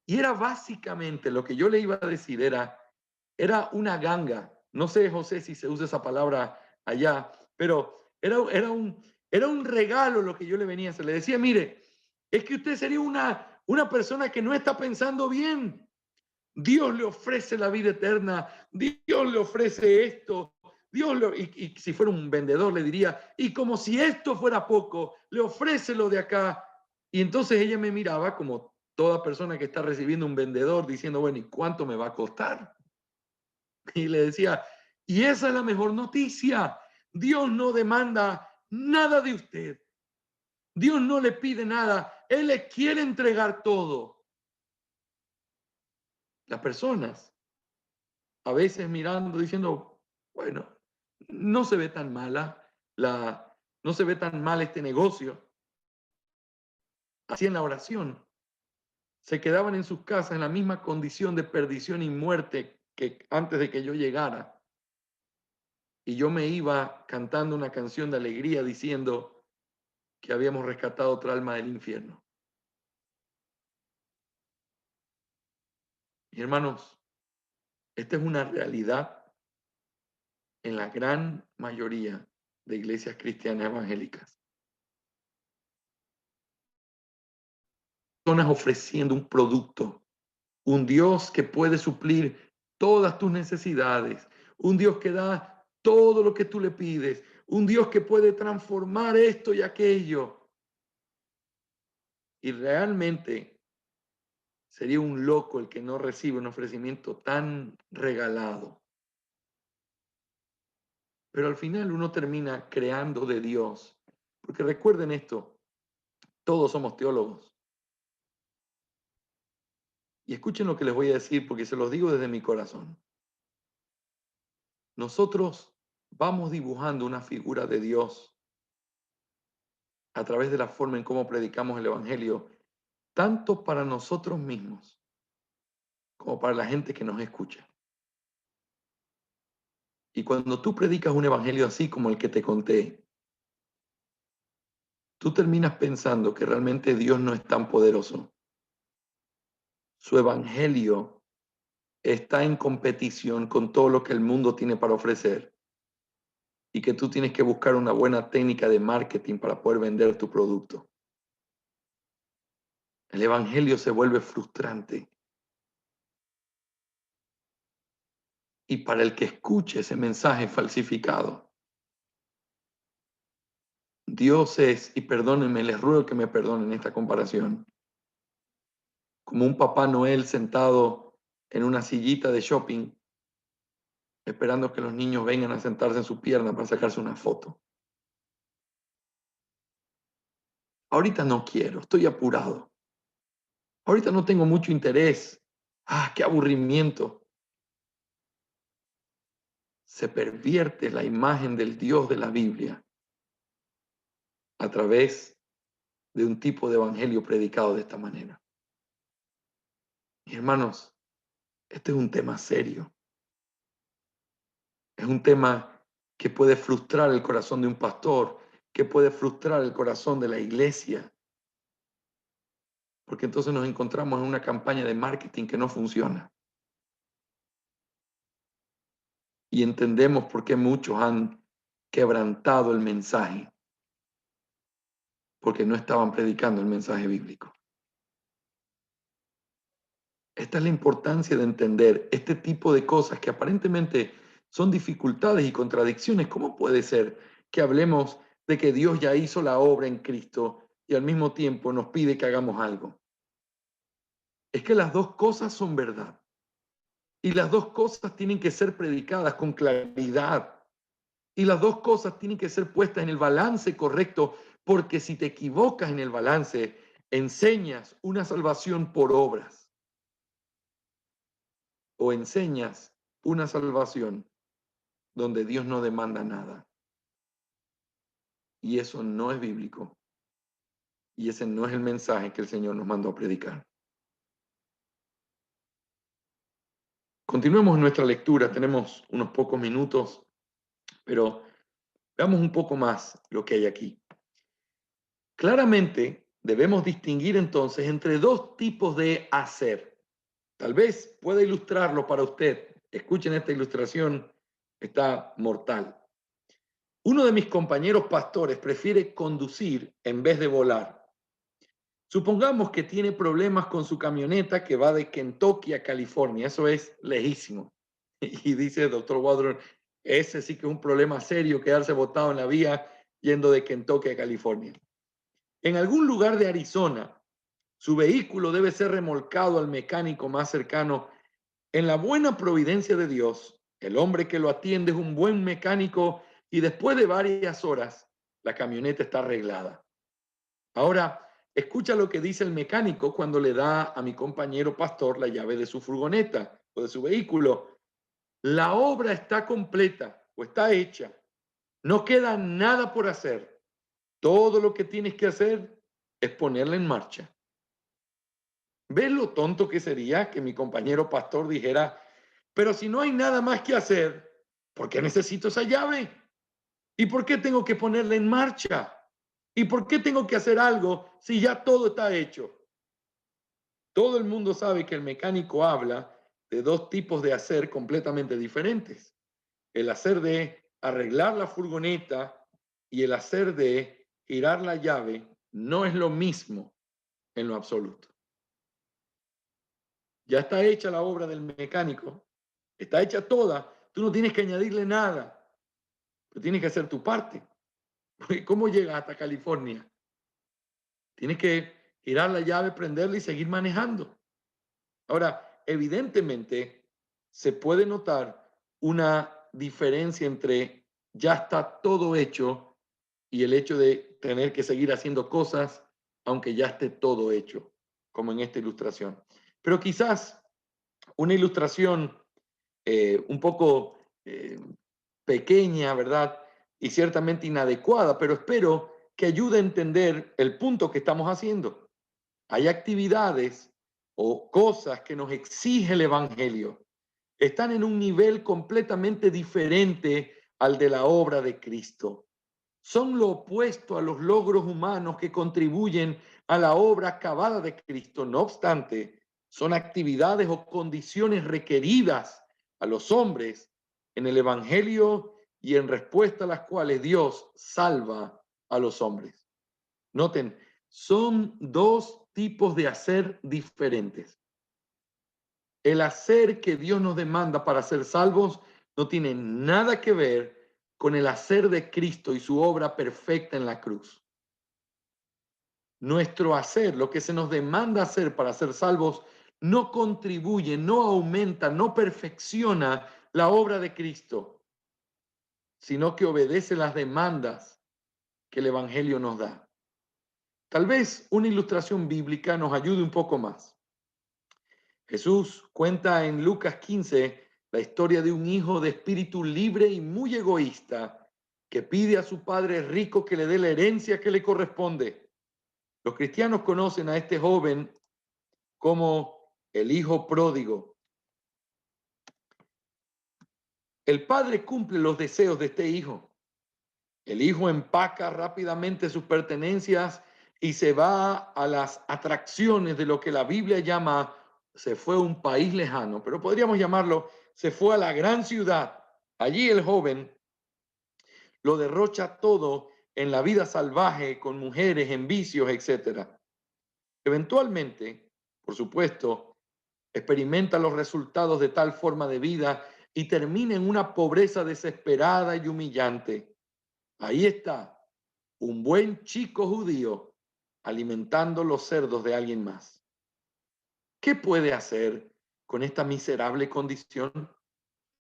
Y era básicamente lo que yo le iba a decir, era una ganga. No sé, José, si se usa esa palabra allá, pero era un regalo lo que yo le venía a hacer. Le decía, mire, es que usted sería una persona que no está pensando bien. Dios le ofrece la vida eterna, Dios le ofrece esto, y si fuera un vendedor le diría, y como si esto fuera poco, le ofrece lo de acá. Y entonces ella me miraba como toda persona que está recibiendo un vendedor diciendo, bueno, ¿y cuánto me va a costar? Y le decía, y esa es la mejor noticia. Dios no demanda nada de usted. Dios no le pide nada. Él le quiere entregar todo. Las personas a veces mirando, diciendo, bueno, no se ve tan no se ve tan mal este negocio. Así en la oración. Se quedaban en sus casas en la misma condición de perdición y muerte que antes de que yo llegara. Y yo me iba cantando una canción de alegría diciendo que habíamos rescatado otra alma del infierno. Y hermanos, esta es una realidad en la gran mayoría de iglesias cristianas evangélicas. Personas ofreciendo un producto, un Dios que puede suplir todas tus necesidades, un Dios que da todo lo que tú le pides, un Dios que puede transformar esto y aquello. Y realmente sería un loco el que no recibe un ofrecimiento tan regalado. Pero al final uno termina creando de Dios. Porque recuerden esto, todos somos teólogos. Y escuchen lo que les voy a decir porque se los digo desde mi corazón. Nosotros vamos dibujando una figura de Dios a través de la forma en cómo predicamos el Evangelio, tanto para nosotros mismos como para la gente que nos escucha. Y cuando tú predicas un Evangelio así como el que te conté, tú terminas pensando que realmente Dios no es tan poderoso. Su Evangelio está en competición con todo lo que el mundo tiene para ofrecer y que tú tienes que buscar una buena técnica de marketing para poder vender tu producto. El Evangelio se vuelve frustrante. Y para el que escuche ese mensaje falsificado, Dios es, y perdónenme, les ruego que me perdonen esta comparación, como un Papá Noel sentado en una sillita de shopping, esperando que los niños vengan a sentarse en su pierna para sacarse una foto. Ahorita no quiero, estoy apurado. Ahorita no tengo mucho interés. Qué aburrimiento. Se pervierte la imagen del Dios de la Biblia a través de un tipo de evangelio predicado de esta manera. Mis hermanos, este es un tema serio. Es un tema que puede frustrar el corazón de un pastor, que puede frustrar el corazón de la iglesia, porque entonces nos encontramos en una campaña de marketing que no funciona. Y entendemos por qué muchos han quebrantado el mensaje, porque no estaban predicando el mensaje bíblico. Esta es la importancia de entender este tipo de cosas que aparentemente son dificultades y contradicciones. ¿Cómo puede ser que hablemos de que Dios ya hizo la obra en Cristo y al mismo tiempo nos pide que hagamos algo? Es que las dos cosas son verdad y las dos cosas tienen que ser predicadas con claridad y las dos cosas tienen que ser puestas en el balance correcto, porque si te equivocas en el balance, enseñas una salvación por obras o enseñas una salvación donde Dios no demanda nada. Y eso no es bíblico. Y ese no es el mensaje que el Señor nos mandó a predicar. Continuemos nuestra lectura. Tenemos unos pocos minutos, pero veamos un poco más lo que hay aquí. Claramente debemos distinguir entonces entre dos tipos de hacer. Tal vez pueda ilustrarlo para usted. Escuchen esta ilustración, está mortal. Uno de mis compañeros pastores prefiere conducir en vez de volar. Supongamos que tiene problemas con su camioneta que va de Kentucky a California. Eso es lejísimo. Y dice el doctor Waldron, ese sí que es un problema serio, quedarse botado en la vía yendo de Kentucky a California. En algún lugar de Arizona, su vehículo debe ser remolcado al mecánico más cercano. En la buena providencia de Dios, el hombre que lo atiende es un buen mecánico y después de varias horas, la camioneta está arreglada. Ahora, escucha lo que dice el mecánico cuando le da a mi compañero pastor la llave de su furgoneta o de su vehículo. La obra está completa o está hecha. No queda nada por hacer. Todo lo que tienes que hacer es ponerla en marcha. ¿Ves lo tonto que sería que mi compañero pastor dijera, pero si no hay nada más que hacer, ¿por qué necesito esa llave? ¿Y por qué tengo que ponerla en marcha? ¿Y por qué tengo que hacer algo si ya todo está hecho? Todo el mundo sabe que el mecánico habla de dos tipos de hacer completamente diferentes. El hacer de arreglar la furgoneta y el hacer de girar la llave no es lo mismo en lo absoluto. Ya está hecha la obra del mecánico, está hecha toda, tú no tienes que añadirle nada, pero tienes que hacer tu parte. ¿Cómo llegas hasta California? Tienes que girar la llave, prenderla y seguir manejando. Ahora, evidentemente, se puede notar una diferencia entre ya está todo hecho y el hecho de tener que seguir haciendo cosas aunque ya esté todo hecho, como en esta ilustración. Pero quizás una ilustración un poco pequeña, ¿verdad? Y ciertamente inadecuada, pero espero que ayude a entender el punto que estamos haciendo. Hay actividades o cosas que nos exige el Evangelio. Están en un nivel completamente diferente al de la obra de Cristo. Son lo opuesto a los logros humanos que contribuyen a la obra acabada de Cristo. No obstante, son actividades o condiciones requeridas a los hombres en el Evangelio y en respuesta a las cuales Dios salva a los hombres. Noten, son dos tipos de hacer diferentes. El hacer que Dios nos demanda para ser salvos no tiene nada que ver con el hacer de Cristo y su obra perfecta en la cruz. Nuestro hacer, lo que se nos demanda hacer para ser salvos, no contribuye, no aumenta, no perfecciona la obra de Cristo, sino que obedece las demandas que el Evangelio nos da. Tal vez una ilustración bíblica nos ayude un poco más. Jesús cuenta en Lucas 15 la historia de un hijo de espíritu libre y muy egoísta que pide a su padre rico que le dé la herencia que le corresponde. Los cristianos conocen a este joven como el hijo pródigo. El padre cumple los deseos de este hijo. El hijo empaca rápidamente sus pertenencias y se va a las atracciones de lo que la Biblia llama, se fue a un país lejano, pero podríamos llamarlo, se fue a la gran ciudad. Allí el joven lo derrocha todo en la vida salvaje, con mujeres, en vicios, etcétera. Eventualmente, por supuesto, experimenta los resultados de tal forma de vida y termina en una pobreza desesperada y humillante. Ahí está, un buen chico judío alimentando los cerdos de alguien más. ¿Qué puede hacer con esta miserable condición?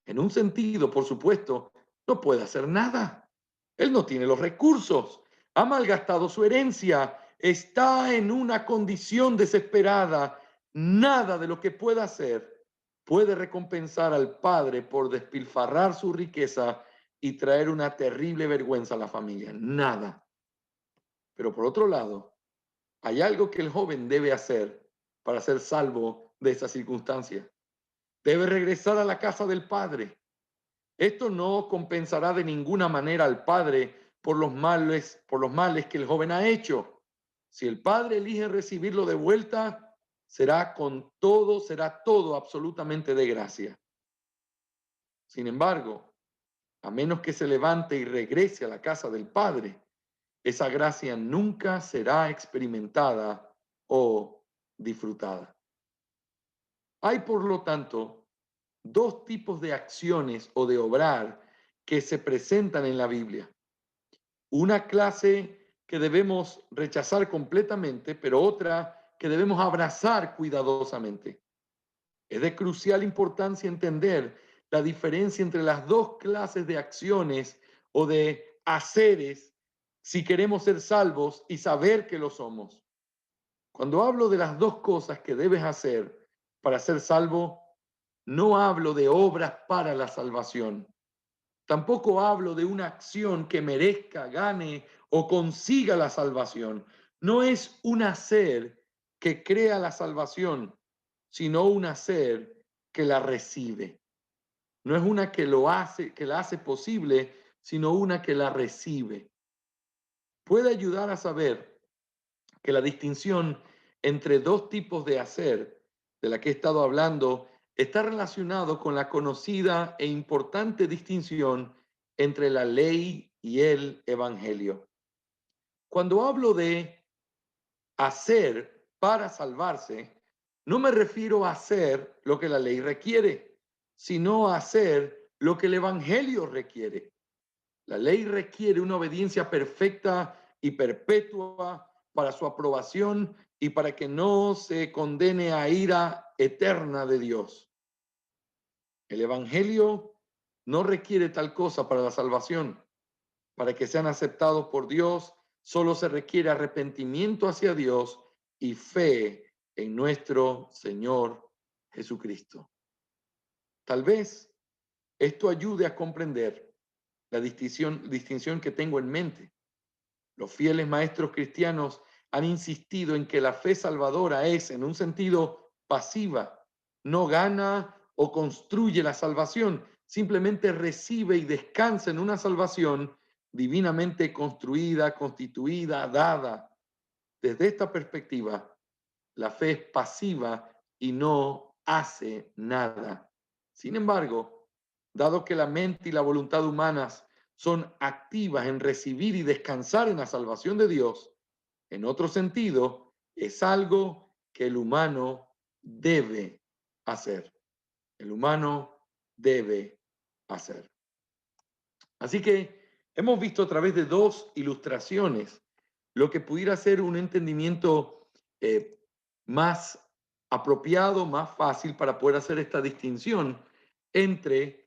En un sentido, por supuesto, no puede hacer nada. Él no tiene los recursos, ha malgastado su herencia, está en una condición desesperada. Nada de lo que pueda hacer puede recompensar al padre por despilfarrar su riqueza y traer una terrible vergüenza a la familia. Nada. Pero por otro lado, hay algo que el joven debe hacer para ser salvo de esa circunstancia. Debe regresar a la casa del padre. Esto no compensará de ninguna manera al padre por los males que el joven ha hecho. Si el padre elige recibirlo de vuelta, será todo absolutamente de gracia. Sin embargo, a menos que se levante y regrese a la casa del padre, esa gracia nunca será experimentada o disfrutada. Hay, por lo tanto, dos tipos de acciones o de obrar que se presentan en la Biblia. Una clase que debemos rechazar completamente, pero otra que debemos abrazar cuidadosamente. Es de crucial importancia entender la diferencia entre las dos clases de acciones o de haceres si queremos ser salvos y saber que lo somos. Cuando hablo de las dos cosas que debes hacer para ser salvo, no hablo de obras para la salvación. Tampoco hablo de una acción que merezca, gane o consiga la salvación. No es un hacer que crea la salvación, sino un hacer que la recibe. No es una que lo hace, que la hace posible, sino una que la recibe. Puede ayudar a saber que la distinción entre dos tipos de hacer de la que he estado hablando está relacionado con la conocida e importante distinción entre la ley y el evangelio. Cuando hablo de hacer para salvarse, no me refiero a hacer lo que la ley requiere, sino a hacer lo que el evangelio requiere. La ley requiere una obediencia perfecta y perpetua para su aprobación y para que no se condene a ira eterna de Dios. El Evangelio no requiere tal cosa para la salvación. Para que sean aceptados por Dios, solo se requiere arrepentimiento hacia Dios y fe en nuestro Señor Jesucristo. Tal vez esto ayude a comprender la distinción que tengo en mente. Los fieles maestros cristianos han insistido en que la fe salvadora es, en un sentido, pasiva. No gana o construye la salvación, simplemente recibe y descansa en una salvación divinamente construida, constituida, dada. Desde esta perspectiva, la fe es pasiva y no hace nada. Sin embargo, dado que la mente y la voluntad humanas son activas en recibir y descansar en la salvación de Dios, en otro sentido, es algo que el humano debe hacer. El humano debe hacer. Así que hemos visto a través de dos ilustraciones lo que pudiera ser un entendimiento más apropiado, más fácil para poder hacer esta distinción entre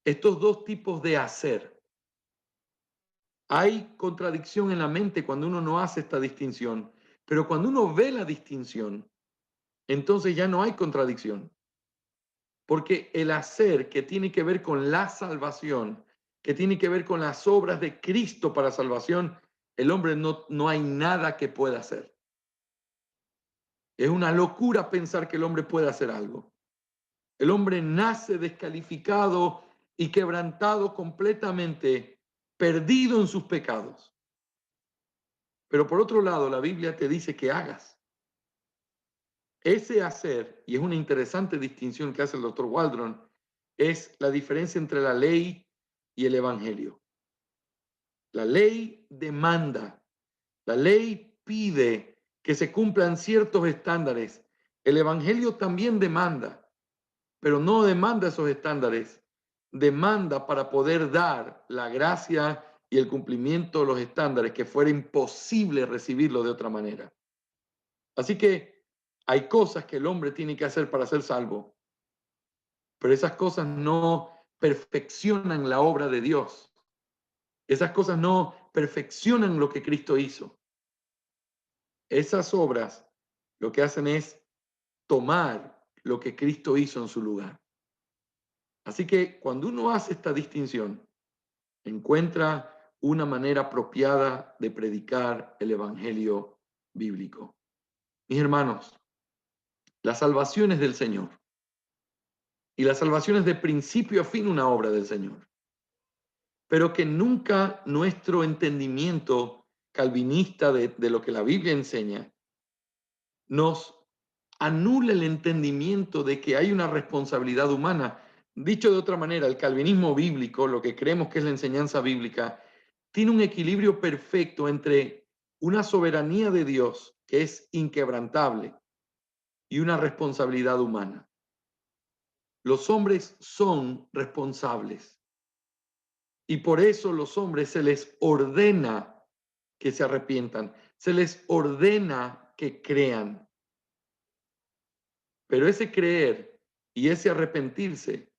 estos dos tipos de hacer. Hay contradicción en la mente cuando uno no hace esta distinción, pero cuando uno ve la distinción, entonces ya no hay contradicción, porque el hacer que tiene que ver con la salvación, que tiene que ver con las obras de Cristo para salvación, el hombre no hay nada que pueda hacer. Es una locura pensar que el hombre puede hacer algo. El hombre nace descalificado y quebrantado completamente, perdido en sus pecados. Pero por otro lado, la Biblia te dice que hagas. Ese hacer, y es una interesante distinción que hace el doctor Waldron, es la diferencia entre la ley y el evangelio. La ley demanda, la ley pide que se cumplan ciertos estándares. El evangelio también demanda, pero no demanda esos estándares, demanda para poder dar la gracia y el cumplimiento de los estándares que fuera imposible recibirlo de otra manera. Así que hay cosas que el hombre tiene que hacer para ser salvo, pero esas cosas no perfeccionan la obra de Dios. Esas cosas no perfeccionan lo que Cristo hizo. Esas obras lo que hacen es tomar lo que Cristo hizo en su lugar. Así que cuando uno hace esta distinción, encuentra una manera apropiada de predicar el evangelio bíblico. Mis hermanos, la salvación es del Señor. Y la salvación es de principio a fin una obra del Señor. Pero que nunca nuestro entendimiento calvinista de lo que la Biblia enseña nos anula el entendimiento de que hay una responsabilidad humana. Dicho de otra manera, el calvinismo bíblico, lo que creemos que es la enseñanza bíblica, tiene un equilibrio perfecto entre una soberanía de Dios que es inquebrantable y una responsabilidad humana. Los hombres son responsables y por eso los hombres se les ordena que se arrepientan, se les ordena que crean. Pero ese creer y ese arrepentirse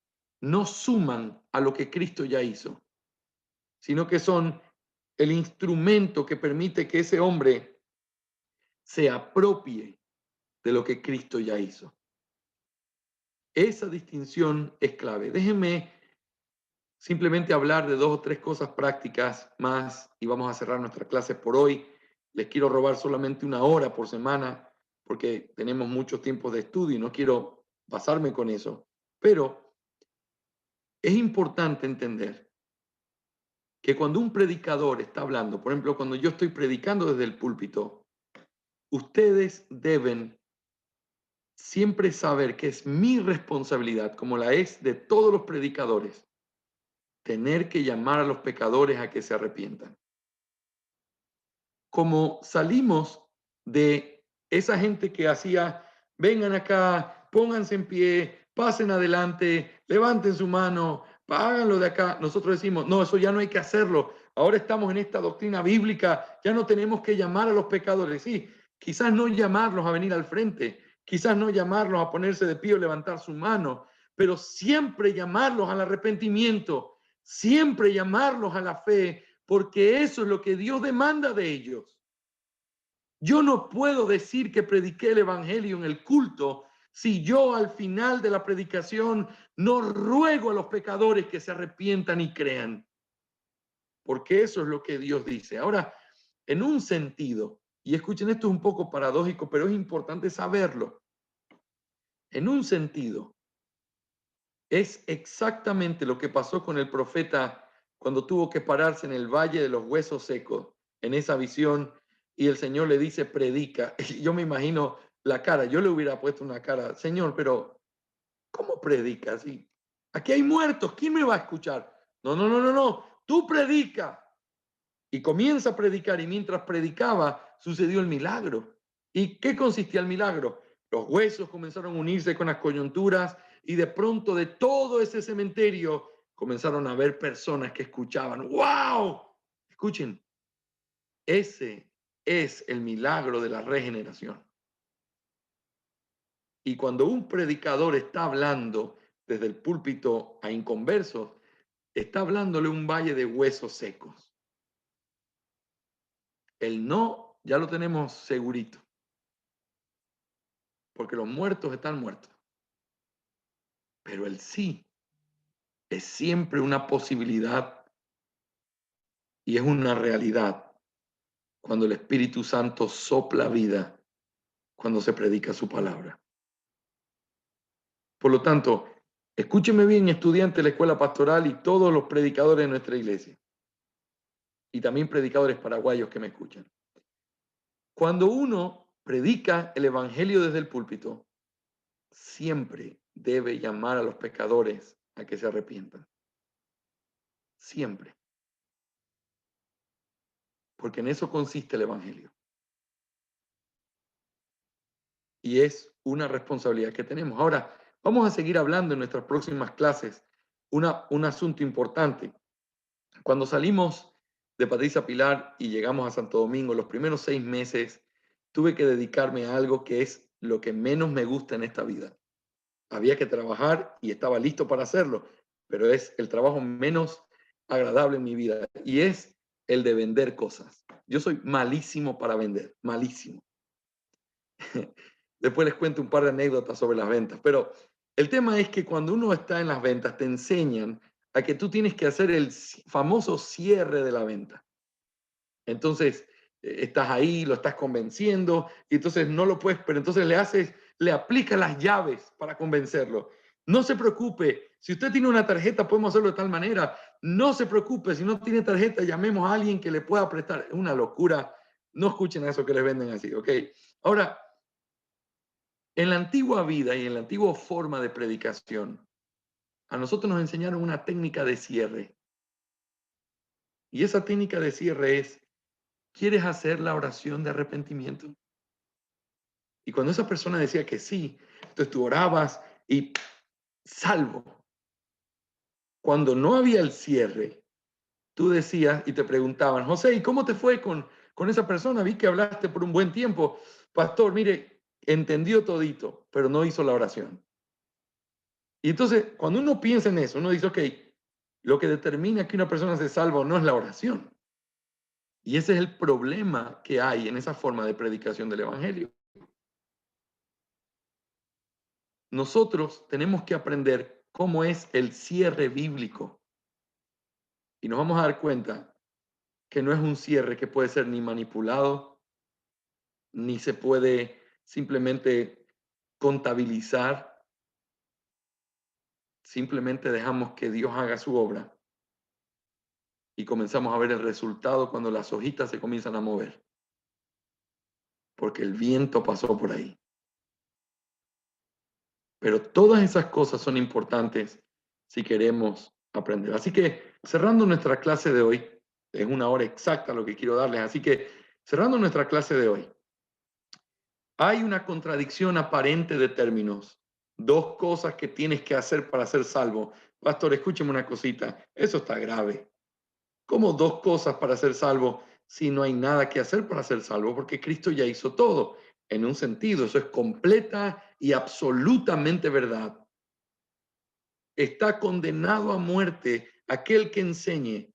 no suman a lo que Cristo ya hizo, sino que son el instrumento que permite que ese hombre se apropie de lo que Cristo ya hizo. Esa distinción es clave. Déjenme simplemente hablar de dos o tres cosas prácticas más y vamos a cerrar nuestra clase por hoy. Les quiero robar solamente una hora por semana porque tenemos muchos tiempos de estudio y no quiero pasarme con eso. Pero es importante entender que cuando un predicador está hablando, por ejemplo, cuando yo estoy predicando desde el púlpito, ustedes deben siempre saber que es mi responsabilidad, como la es de todos los predicadores, tener que llamar a los pecadores a que se arrepientan. Como salimos de esa gente que hacía, vengan acá, pónganse en pie, pasen adelante, levanten su mano, háganlo de acá, nosotros decimos, no, eso ya no hay que hacerlo. Ahora estamos en esta doctrina bíblica, ya no tenemos que llamar a los pecadores. Sí, quizás no llamarlos a venir al frente, quizás no llamarlos a ponerse de pie o levantar su mano, pero siempre llamarlos al arrepentimiento, siempre llamarlos a la fe, porque eso es lo que Dios demanda de ellos. Yo no puedo decir que prediqué el evangelio en el culto si yo al final de la predicación no ruego a los pecadores que se arrepientan y crean, porque eso es lo que Dios dice. Ahora, en un sentido, y escuchen, esto es un poco paradójico, pero es importante saberlo. En un sentido, es exactamente lo que pasó con el profeta cuando tuvo que pararse en el valle de los huesos secos, en esa visión, y el Señor le dice, predica. Y yo me imagino la cara, yo le hubiera puesto una cara, Señor, pero ¿cómo predicas? Y aquí hay muertos, ¿quién me va a escuchar? No, no, no, no, no, tú predica. Y comienza a predicar, y mientras predicaba, sucedió el milagro. ¿Y qué consistía el milagro? Los huesos comenzaron a unirse con las coyunturas y de pronto de todo ese cementerio comenzaron a ver personas que escuchaban. ¡Wow! Escuchen, ese es el milagro de la regeneración. Y cuando un predicador está hablando desde el púlpito a inconversos, está hablándole un valle de huesos secos. El no ya lo tenemos segurito, porque los muertos están muertos. Pero el sí es siempre una posibilidad y es una realidad cuando el Espíritu Santo sopla vida, cuando se predica su palabra. Por lo tanto, escúcheme bien, estudiantes de la escuela pastoral y todos los predicadores de nuestra iglesia, y también predicadores paraguayos que me escuchan. Cuando uno predica el evangelio desde el púlpito, siempre debe llamar a los pecadores a que se arrepientan. Siempre. Porque en eso consiste el evangelio. Y es una responsabilidad que tenemos. Ahora, vamos a seguir hablando en nuestras próximas clases un asunto importante. Cuando salimos de Patricia Pilar y llegamos a Santo Domingo, los primeros 6 meses tuve que dedicarme a algo que es lo que menos me gusta en esta vida. Había que trabajar y estaba listo para hacerlo, pero es el trabajo menos agradable en mi vida y es el de vender cosas. Yo soy malísimo para vender, malísimo. Después les cuento un par de anécdotas sobre las ventas, pero el tema es que cuando uno está en las ventas te enseñan a que tú tienes que hacer el famoso cierre de la venta. Entonces, estás ahí, lo estás convenciendo, y entonces no lo puedes, pero entonces le aplicas las llaves para convencerlo. No se preocupe, si usted tiene una tarjeta, podemos hacerlo de tal manera. No se preocupe, si no tiene tarjeta, llamemos a alguien que le pueda prestar. Es una locura. No escuchen a eso que les venden así, ¿ok? Ahora, en la antigua vida y en la antigua forma de predicación, a nosotros nos enseñaron una técnica de cierre. Y esa técnica de cierre es, ¿quieres hacer la oración de arrepentimiento? Y cuando esa persona decía que sí, entonces tú orabas y salvo. Cuando no había el cierre, tú decías y te preguntaban, José, ¿y cómo te fue con esa persona? Vi que hablaste por un buen tiempo. Pastor, mire, entendió todito, pero no hizo la oración. Y entonces, cuando uno piensa en eso, uno dice, ok, lo que determina que una persona se salva o no es la oración. Y ese es el problema que hay en esa forma de predicación del Evangelio. Nosotros tenemos que aprender cómo es el cierre bíblico. Y nos vamos a dar cuenta que no es un cierre que puede ser ni manipulado, ni se puede simplemente contabilizar. Simplemente dejamos que Dios haga su obra y comenzamos a ver el resultado cuando las hojitas se comienzan a mover, porque el viento pasó por ahí. Pero todas esas cosas son importantes si queremos aprender. Así que cerrando nuestra clase de hoy, es una hora exacta lo que quiero darles, así que cerrando nuestra clase de hoy, hay una contradicción aparente de términos, dos cosas que tienes que hacer para ser salvo. Pastor, escúcheme una cosita, eso está grave. ¿Cómo dos cosas para ser salvo si no hay nada que hacer para ser salvo? Porque Cristo ya hizo todo. En un sentido, eso es completa y absolutamente verdad. Está condenado a muerte aquel que enseñe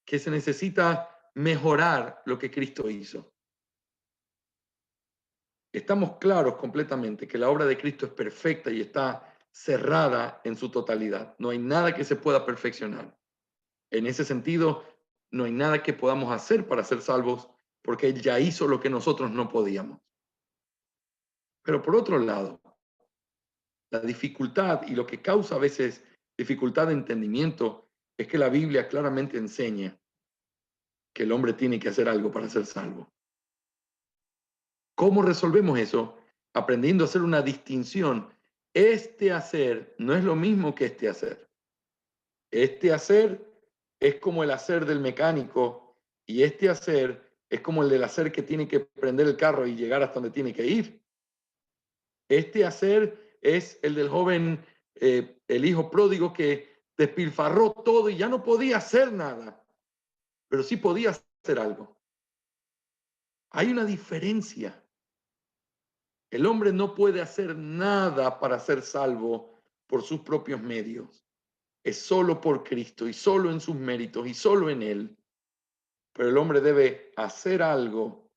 que se necesita mejorar lo que Cristo hizo. Estamos claros completamente que la obra de Cristo es perfecta y está cerrada en su totalidad. No hay nada que se pueda perfeccionar. En ese sentido, no hay nada que podamos hacer para ser salvos porque Él ya hizo lo que nosotros no podíamos. Pero por otro lado, la dificultad y lo que causa a veces dificultad de entendimiento es que la Biblia claramente enseña que el hombre tiene que hacer algo para ser salvo. ¿Cómo resolvemos eso? Aprendiendo a hacer una distinción. Este hacer no es lo mismo que este hacer. Este hacer es como el hacer del mecánico y este hacer es como el del hacer que tiene que prender el carro y llegar hasta donde tiene que ir. Este hacer es el del joven, el hijo pródigo que despilfarró todo y ya no podía hacer nada, pero sí podía hacer algo. Hay una diferencia. El hombre no puede hacer nada para ser salvo por sus propios medios. es solo por Cristo y solo en sus méritos y solo en Él. Pero el hombre debe hacer algo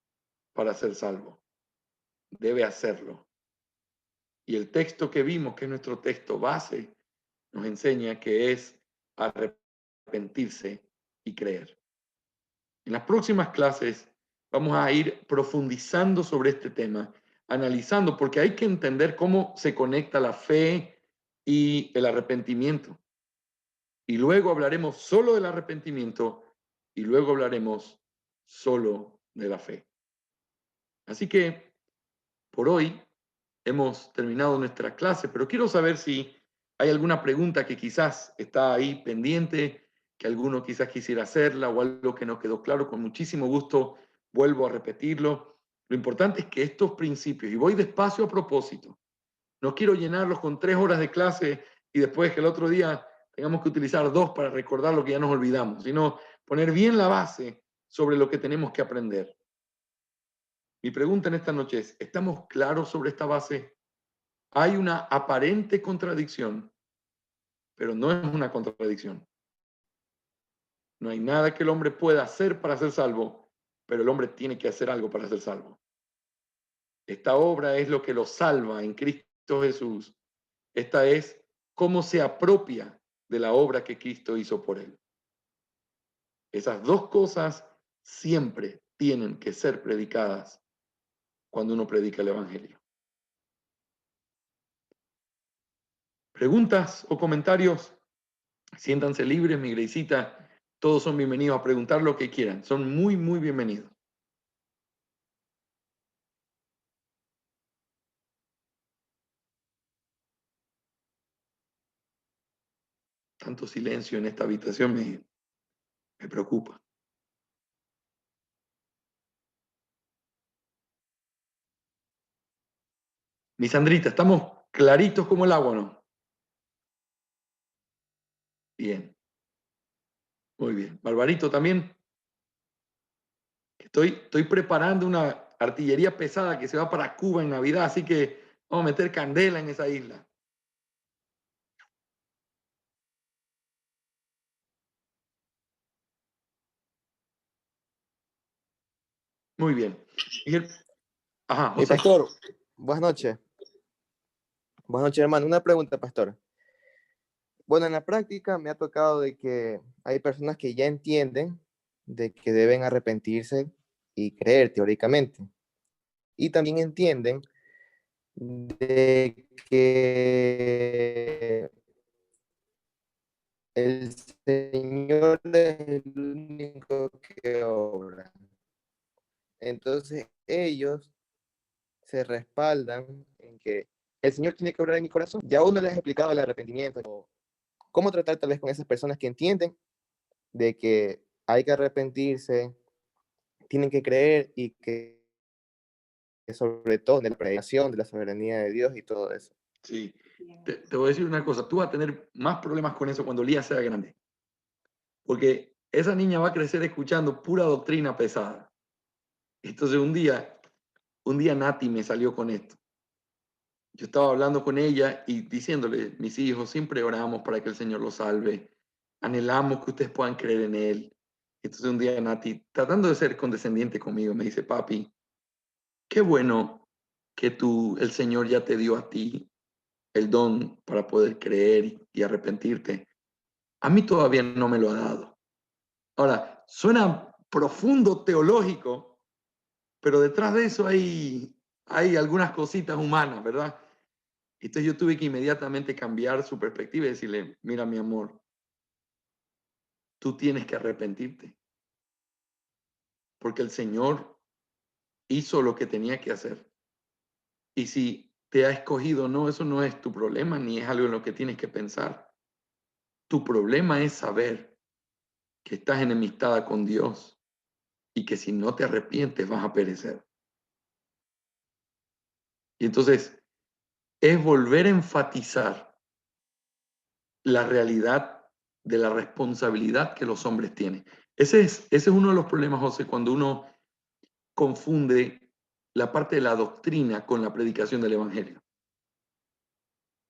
para ser salvo. Debe hacerlo. Y el texto que vimos, que es nuestro texto base, nos enseña que es arrepentirse y creer. En las próximas clases vamos a ir profundizando sobre este tema, analizando, porque hay que entender cómo se conecta la fe y el arrepentimiento. Y luego hablaremos solo del arrepentimiento y luego hablaremos solo de la fe. Así que por hoy hemos terminado nuestra clase, pero quiero saber si hay alguna pregunta que quizás está ahí pendiente, que alguno quizás quisiera hacerla o algo que no quedó claro. Con muchísimo gusto vuelvo a repetirlo. Lo importante es que estos principios, y voy despacio a propósito, no quiero llenarlos con 3 horas de clase y después que el otro día tengamos que utilizar 2 para recordar lo que ya nos olvidamos, sino poner bien la base sobre lo que tenemos que aprender. Mi pregunta en esta noche es, ¿estamos claros sobre esta base? Hay una aparente contradicción, pero no es una contradicción. No hay nada que el hombre pueda hacer para ser salvo, pero el hombre tiene que hacer algo para ser salvo. Esta obra es lo que lo salva en Cristo Jesús. Esta es cómo se apropia de la obra que Cristo hizo por él. Esas dos cosas siempre tienen que ser predicadas cuando uno predica el Evangelio. ¿Preguntas o comentarios? Siéntanse libres, mi Grecita. Todos son bienvenidos a preguntar lo que quieran. Son muy, muy bienvenidos. Tanto silencio en esta habitación me preocupa. Mi Sandrita, ¿estamos claritos como el agua, no? Bien. Muy bien. Barbarito también. Estoy preparando una artillería pesada que se va para Cuba en Navidad, así que vamos a meter candela en esa isla. Muy bien. Miguel. Ajá, Mi José. pastor, buenas noches. Buenas noches, hermano. Una pregunta, pastor. Bueno, en la práctica me ha tocado de que hay personas que ya entienden de que deben arrepentirse y creer teóricamente. Y también entienden de que el Señor es el único que obra. Entonces ellos se respaldan en que el Señor tiene que obrar en mi corazón. Ya uno les ha explicado el arrepentimiento, o cómo tratar tal vez con esas personas que entienden de que hay que arrepentirse, tienen que creer y que sobre todo de la predicación, de la soberanía de Dios y todo eso. Sí. Te voy a decir una cosa. Tú vas a tener más problemas con eso cuando Lía sea grande. Porque esa niña va a crecer escuchando pura doctrina pesada. Entonces un día Nati me salió con esto. Yo estaba hablando con ella y diciéndole, mis hijos, siempre oramos para que el Señor los salve. Anhelamos que ustedes puedan creer en Él. Entonces un día Nati, tratando de ser condescendiente conmigo, me dice, papi, qué bueno que el Señor ya te dio a ti el don para poder creer y arrepentirte. A mí todavía no me lo ha dado. Ahora, suena profundo teológico, pero detrás de eso hay algunas cositas humanas, ¿verdad? Entonces yo tuve que inmediatamente cambiar su perspectiva y decirle, mira mi amor, tú tienes que arrepentirte, porque el Señor hizo lo que tenía que hacer. Y si te ha escogido, no, eso no es tu problema, ni es algo en lo que tienes que pensar. Tu problema es saber que estás enemistada con Dios y que si no te arrepientes vas a perecer. Y entonces es volver a enfatizar la realidad de la responsabilidad que los hombres tienen. Ese es uno de los problemas, José, cuando uno confunde la parte de la doctrina con la predicación del Evangelio.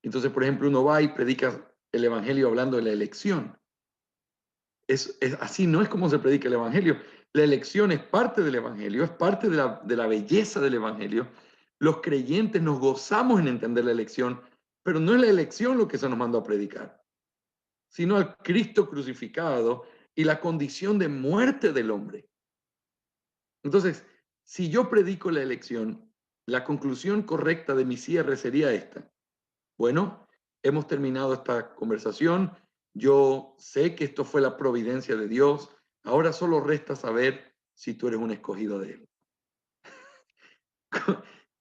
Entonces, por ejemplo, uno va y predica el evangelio hablando de la elección. Así no es como se predica el evangelio. La elección es parte del evangelio, es parte de la belleza del evangelio. Los creyentes nos gozamos en entender la elección, pero no es la elección lo que se nos mandó a predicar, sino al Cristo crucificado y la condición de muerte del hombre. Entonces, si yo predico la elección, la conclusión correcta de mi cierre sería esta. Bueno, hemos terminado esta conversación. Yo sé que esto fue la providencia de Dios. Ahora solo resta saber si tú eres un escogido de Él.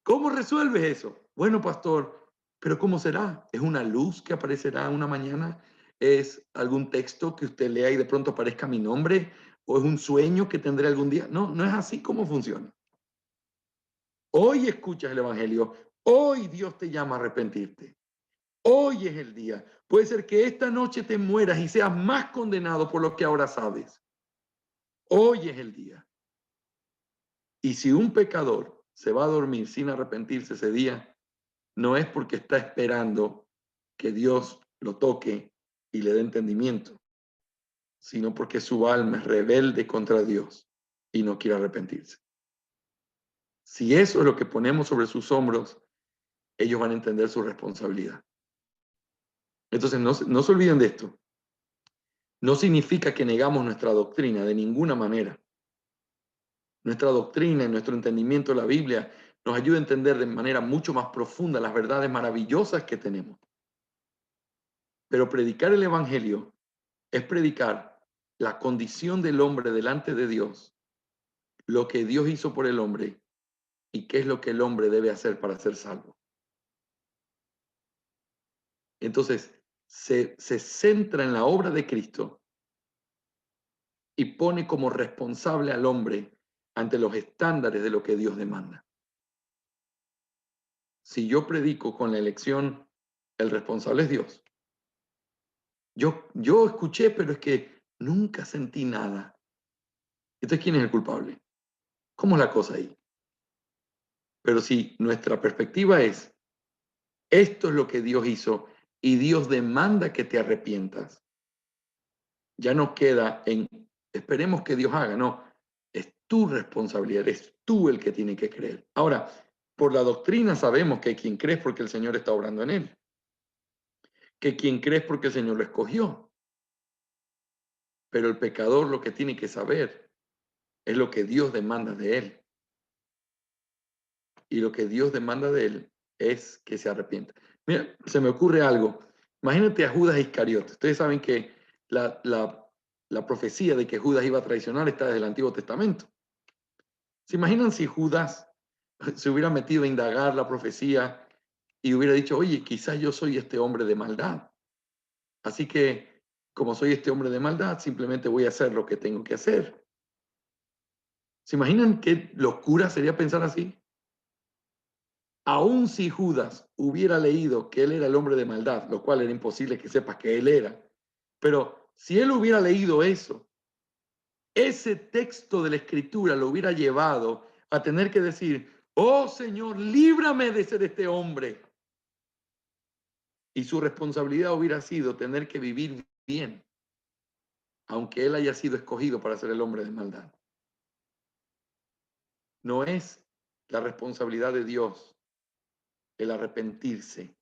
¿Cómo resuelves eso? Bueno, pastor, pero ¿cómo será? ¿Es una luz que aparecerá una mañana? ¿Es algún texto que usted lea y de pronto aparezca mi nombre? ¿O es un sueño que tendré algún día? No, no es así como funciona. Hoy escuchas el Evangelio. Hoy Dios te llama a arrepentirte. Hoy es el día. Puede ser que esta noche te mueras y seas más condenado por lo que ahora sabes. Hoy es el día. Y si un pecador se va a dormir sin arrepentirse ese día, no es porque está esperando que Dios lo toque y le dé entendimiento, sino porque su alma es rebelde contra Dios y no quiere arrepentirse. Si eso es lo que ponemos sobre sus hombros, ellos van a entender su responsabilidad. Entonces, no se olviden de esto. No significa que negamos nuestra doctrina de ninguna manera. Nuestra doctrina y nuestro entendimiento de la Biblia nos ayuda a entender de manera mucho más profunda las verdades maravillosas que tenemos. Pero predicar el Evangelio es predicar la condición del hombre delante de Dios, lo que Dios hizo por el hombre y qué es lo que el hombre debe hacer para ser salvo. Entonces, se centra en la obra de Cristo y pone como responsable al hombre ante los estándares de lo que Dios demanda. Si yo predico con la elección, el responsable es Dios. Yo escuché, pero es que nunca sentí nada. Entonces, ¿quién es el culpable? ¿Cómo es la cosa ahí? Pero si nuestra perspectiva es, esto es lo que Dios hizo y Dios demanda que te arrepientas, ya no queda en, esperemos que Dios haga, no, es tu responsabilidad, eres tú el que tiene que creer. Ahora, por la doctrina sabemos que quien cree es porque el Señor está obrando en él, que quien cree es porque el Señor lo escogió, pero el pecador lo que tiene que saber es lo que Dios demanda de él. Y lo que Dios demanda de él es que se arrepienta. Mira, se me ocurre algo. Imagínate a Judas Iscariote. Ustedes saben que la profecía de que Judas iba a traicionar está desde el Antiguo Testamento. ¿Se imaginan si Judas se hubiera metido a indagar la profecía y hubiera dicho, oye, quizás yo soy este hombre de maldad? Así que, como soy este hombre de maldad, simplemente voy a hacer lo que tengo que hacer. ¿Se imaginan qué locura sería pensar así? Aun si Judas hubiera leído que él era el hombre de maldad, lo cual era imposible que sepas que él era, pero si él hubiera leído eso, ese texto de la escritura lo hubiera llevado a tener que decir, oh Señor, líbrame de ser este hombre. Y su responsabilidad hubiera sido tener que vivir bien, aunque él haya sido escogido para ser el hombre de maldad. No es la responsabilidad de Dios el arrepentirse,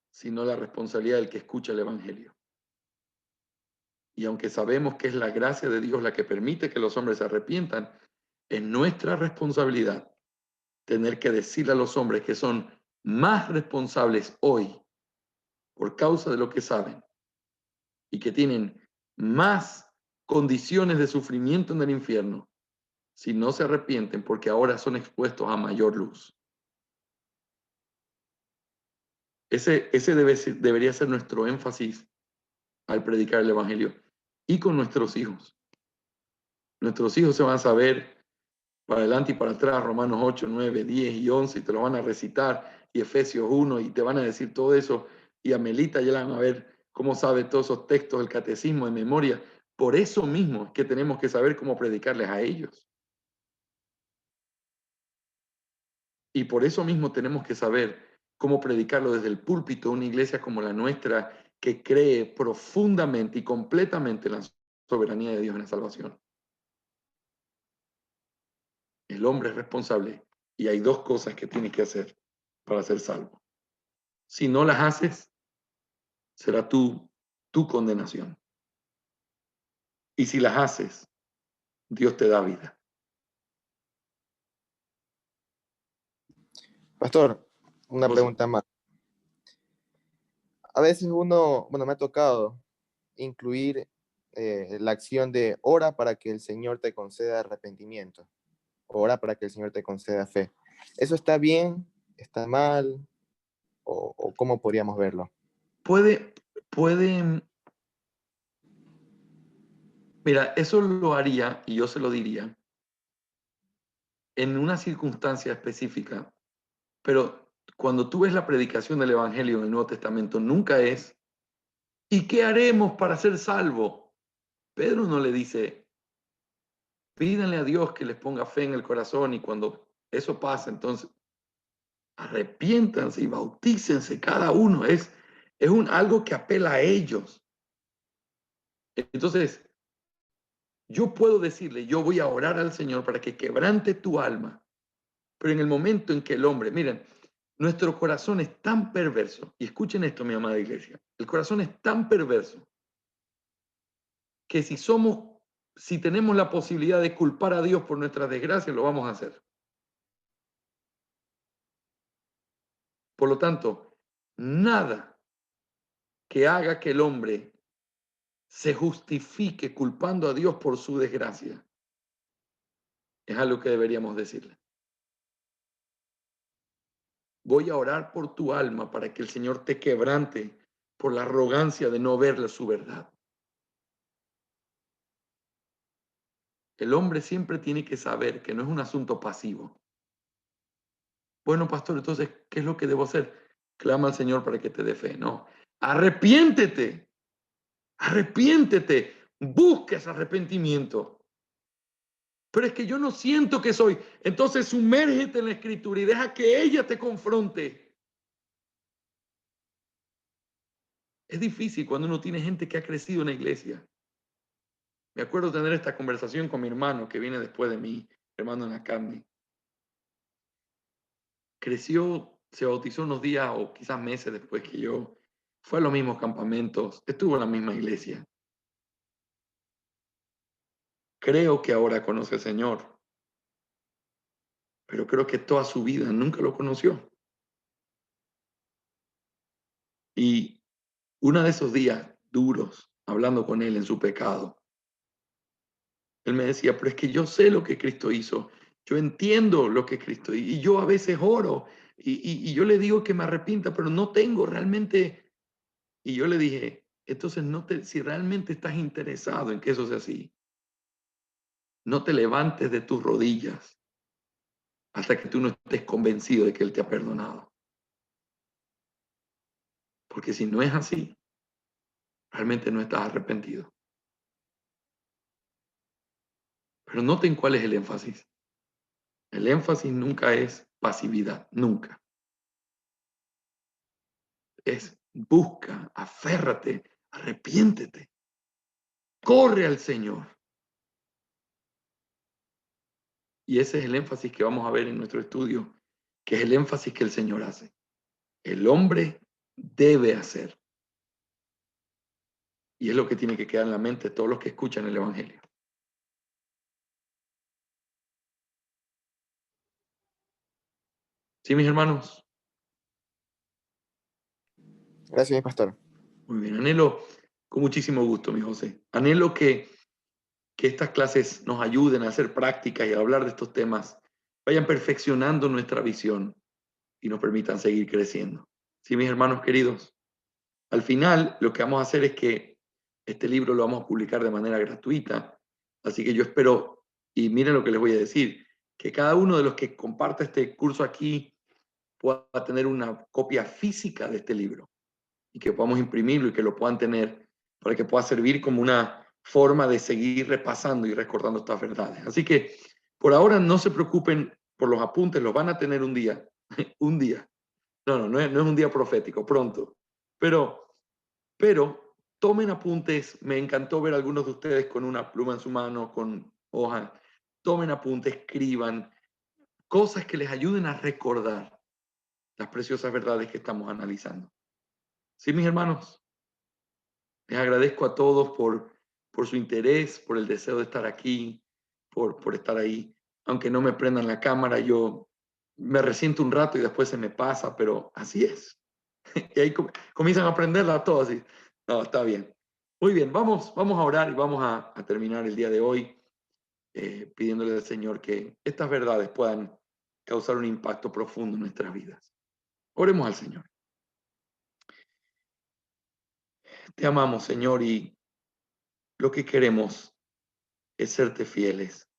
sino la responsabilidad del que escucha el Evangelio. Y aunque sabemos que es la gracia de Dios la que permite que los hombres se arrepientan, es nuestra responsabilidad tener que decirle a los hombres que son más responsables hoy por causa de lo que saben y que tienen más condiciones de sufrimiento en el infierno si no se arrepienten porque ahora son expuestos a mayor luz. Ese debería ser nuestro énfasis al predicar el Evangelio y con nuestros hijos. Nuestros hijos se van a saber para adelante y para atrás, Romanos 8, 9, 10 y 11, y te lo van a recitar, y Efesios 1, y te van a decir todo eso, y a Melita ya la van a ver cómo sabe todos esos textos del catecismo de memoria. Por eso mismo es que tenemos que saber cómo predicarles a ellos. Y por eso mismo tenemos que saber cómo predicarlo desde el púlpito de una iglesia como la nuestra, que cree profundamente y completamente en la soberanía de Dios en la salvación. El hombre es responsable y hay dos cosas que tiene que hacer para ser salvo. Si no las haces, será tu condenación. Y si las haces, Dios te da vida. Pastor, una José, pregunta más. A veces uno, bueno, me ha tocado incluir la acción de ora para que el Señor te conceda arrepentimiento, ora para que el Señor te conceda fe. ¿Eso está bien? ¿Está mal? ¿O cómo podríamos verlo? puede, mira, eso lo haría y yo se lo diría en una circunstancia específica, pero cuando tú ves la predicación del Evangelio en el Nuevo Testamento, nunca es, ¿y qué haremos para ser salvos? Pedro no le dice, pídanle a Dios que les ponga fe en el corazón y cuando eso pasa, entonces arrepiéntanse y bautícense cada uno. Es algo que apela a ellos. Entonces, yo puedo decirle, yo voy a orar al Señor para que quebrante tu alma, pero en el momento en que el hombre, miren, nuestro corazón es tan perverso, y escuchen esto, mi amada iglesia, el corazón es tan perverso que si tenemos la posibilidad de culpar a Dios por nuestras desgracias, lo vamos a hacer. Por lo tanto, nada que haga que el hombre se justifique culpando a Dios por su desgracia es algo que deberíamos decirle. Voy a orar por tu alma para que el Señor te quebrante por la arrogancia de no verle su verdad. El hombre siempre tiene que saber que no es un asunto pasivo. Bueno, pastor, entonces, ¿qué es lo que debo hacer? Clama al Señor para que te dé fe. No, arrepiéntete, arrepiéntete, busca ese arrepentimiento. Pero es que yo no siento que soy. Entonces, sumérgete en la Escritura y deja que ella te confronte. Es difícil cuando uno tiene gente que ha crecido en la iglesia. Me acuerdo tener esta conversación con mi hermano que viene después de mí, hermano en la carne. Creció, se bautizó unos días o quizás meses después que yo. Fue a los mismos campamentos, estuvo en la misma iglesia. Creo que ahora conoce al Señor, pero creo que toda su vida nunca lo conoció. Y uno de esos días duros, hablando con él en su pecado, él me decía, pero es que yo sé lo que Cristo hizo, yo entiendo lo que Cristo hizo, y yo a veces oro, y yo le digo que me arrepienta, pero no tengo realmente, y yo le dije, entonces si realmente estás interesado en que eso sea así, no te levantes de tus rodillas hasta que tú no estés convencido de que Él te ha perdonado. Porque si no es así, realmente no estás arrepentido. Pero noten cuál es el énfasis. El énfasis nunca es pasividad, nunca. Es busca, aférrate, arrepiéntete, corre al Señor. Y ese es el énfasis que vamos a ver en nuestro estudio, que es el énfasis que el Señor hace. El hombre debe hacer. Y es lo que tiene que quedar en la mente de todos los que escuchan el Evangelio. ¿Sí, mis hermanos? Gracias, pastor. Muy bien, anhelo con muchísimo gusto, mi José. Anhelo que estas clases nos ayuden a hacer prácticas y a hablar de estos temas, vayan perfeccionando nuestra visión y nos permitan seguir creciendo. Sí, mis hermanos queridos, al final lo que vamos a hacer es que este libro lo vamos a publicar de manera gratuita, así que yo espero, y miren lo que les voy a decir, que cada uno de los que comparta este curso aquí pueda tener una copia física de este libro y que podamos imprimirlo y que lo puedan tener para que pueda servir como una forma de seguir repasando y recordando estas verdades. Así que por ahora no se preocupen por los apuntes, los van a tener un día, un día. No es un día profético, pronto. Pero Pero tomen apuntes. Me encantó ver a algunos de ustedes con una pluma en su mano, con hojas. Tomen apuntes, escriban cosas que les ayuden a recordar las preciosas verdades que estamos analizando. Sí, mis hermanos, les agradezco a todos por su interés, por el deseo de estar aquí, por estar ahí. Aunque no me prendan la cámara, yo me resiento un rato y después se me pasa, pero así es. Y ahí comienzan a aprenderla todos. Y, no, está bien. Muy bien, vamos a orar y vamos a terminar el día de hoy pidiéndole al Señor que estas verdades puedan causar un impacto profundo en nuestras vidas. Oremos al Señor. Te amamos, Señor, y lo que queremos es serte fieles.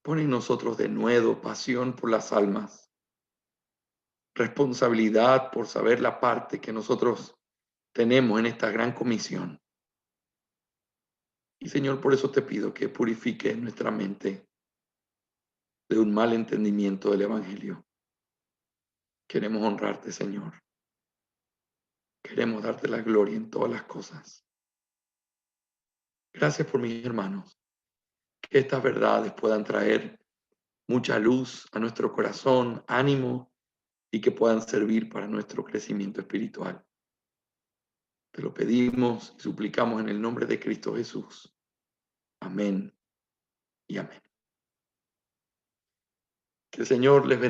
Pon en nosotros de nuevo pasión por las almas, responsabilidad por saber la parte que nosotros tenemos en esta gran comisión. Y Señor, por eso te pido que purifiques nuestra mente de un mal entendimiento del Evangelio. Queremos honrarte, Señor. Queremos darte la gloria en todas las cosas. Gracias por mis hermanos. Que estas verdades puedan traer mucha luz a nuestro corazón, ánimo, y que puedan servir para nuestro crecimiento espiritual. Te lo pedimos y suplicamos en el nombre de Cristo Jesús. Amén y amén. Que el Señor les bendiga.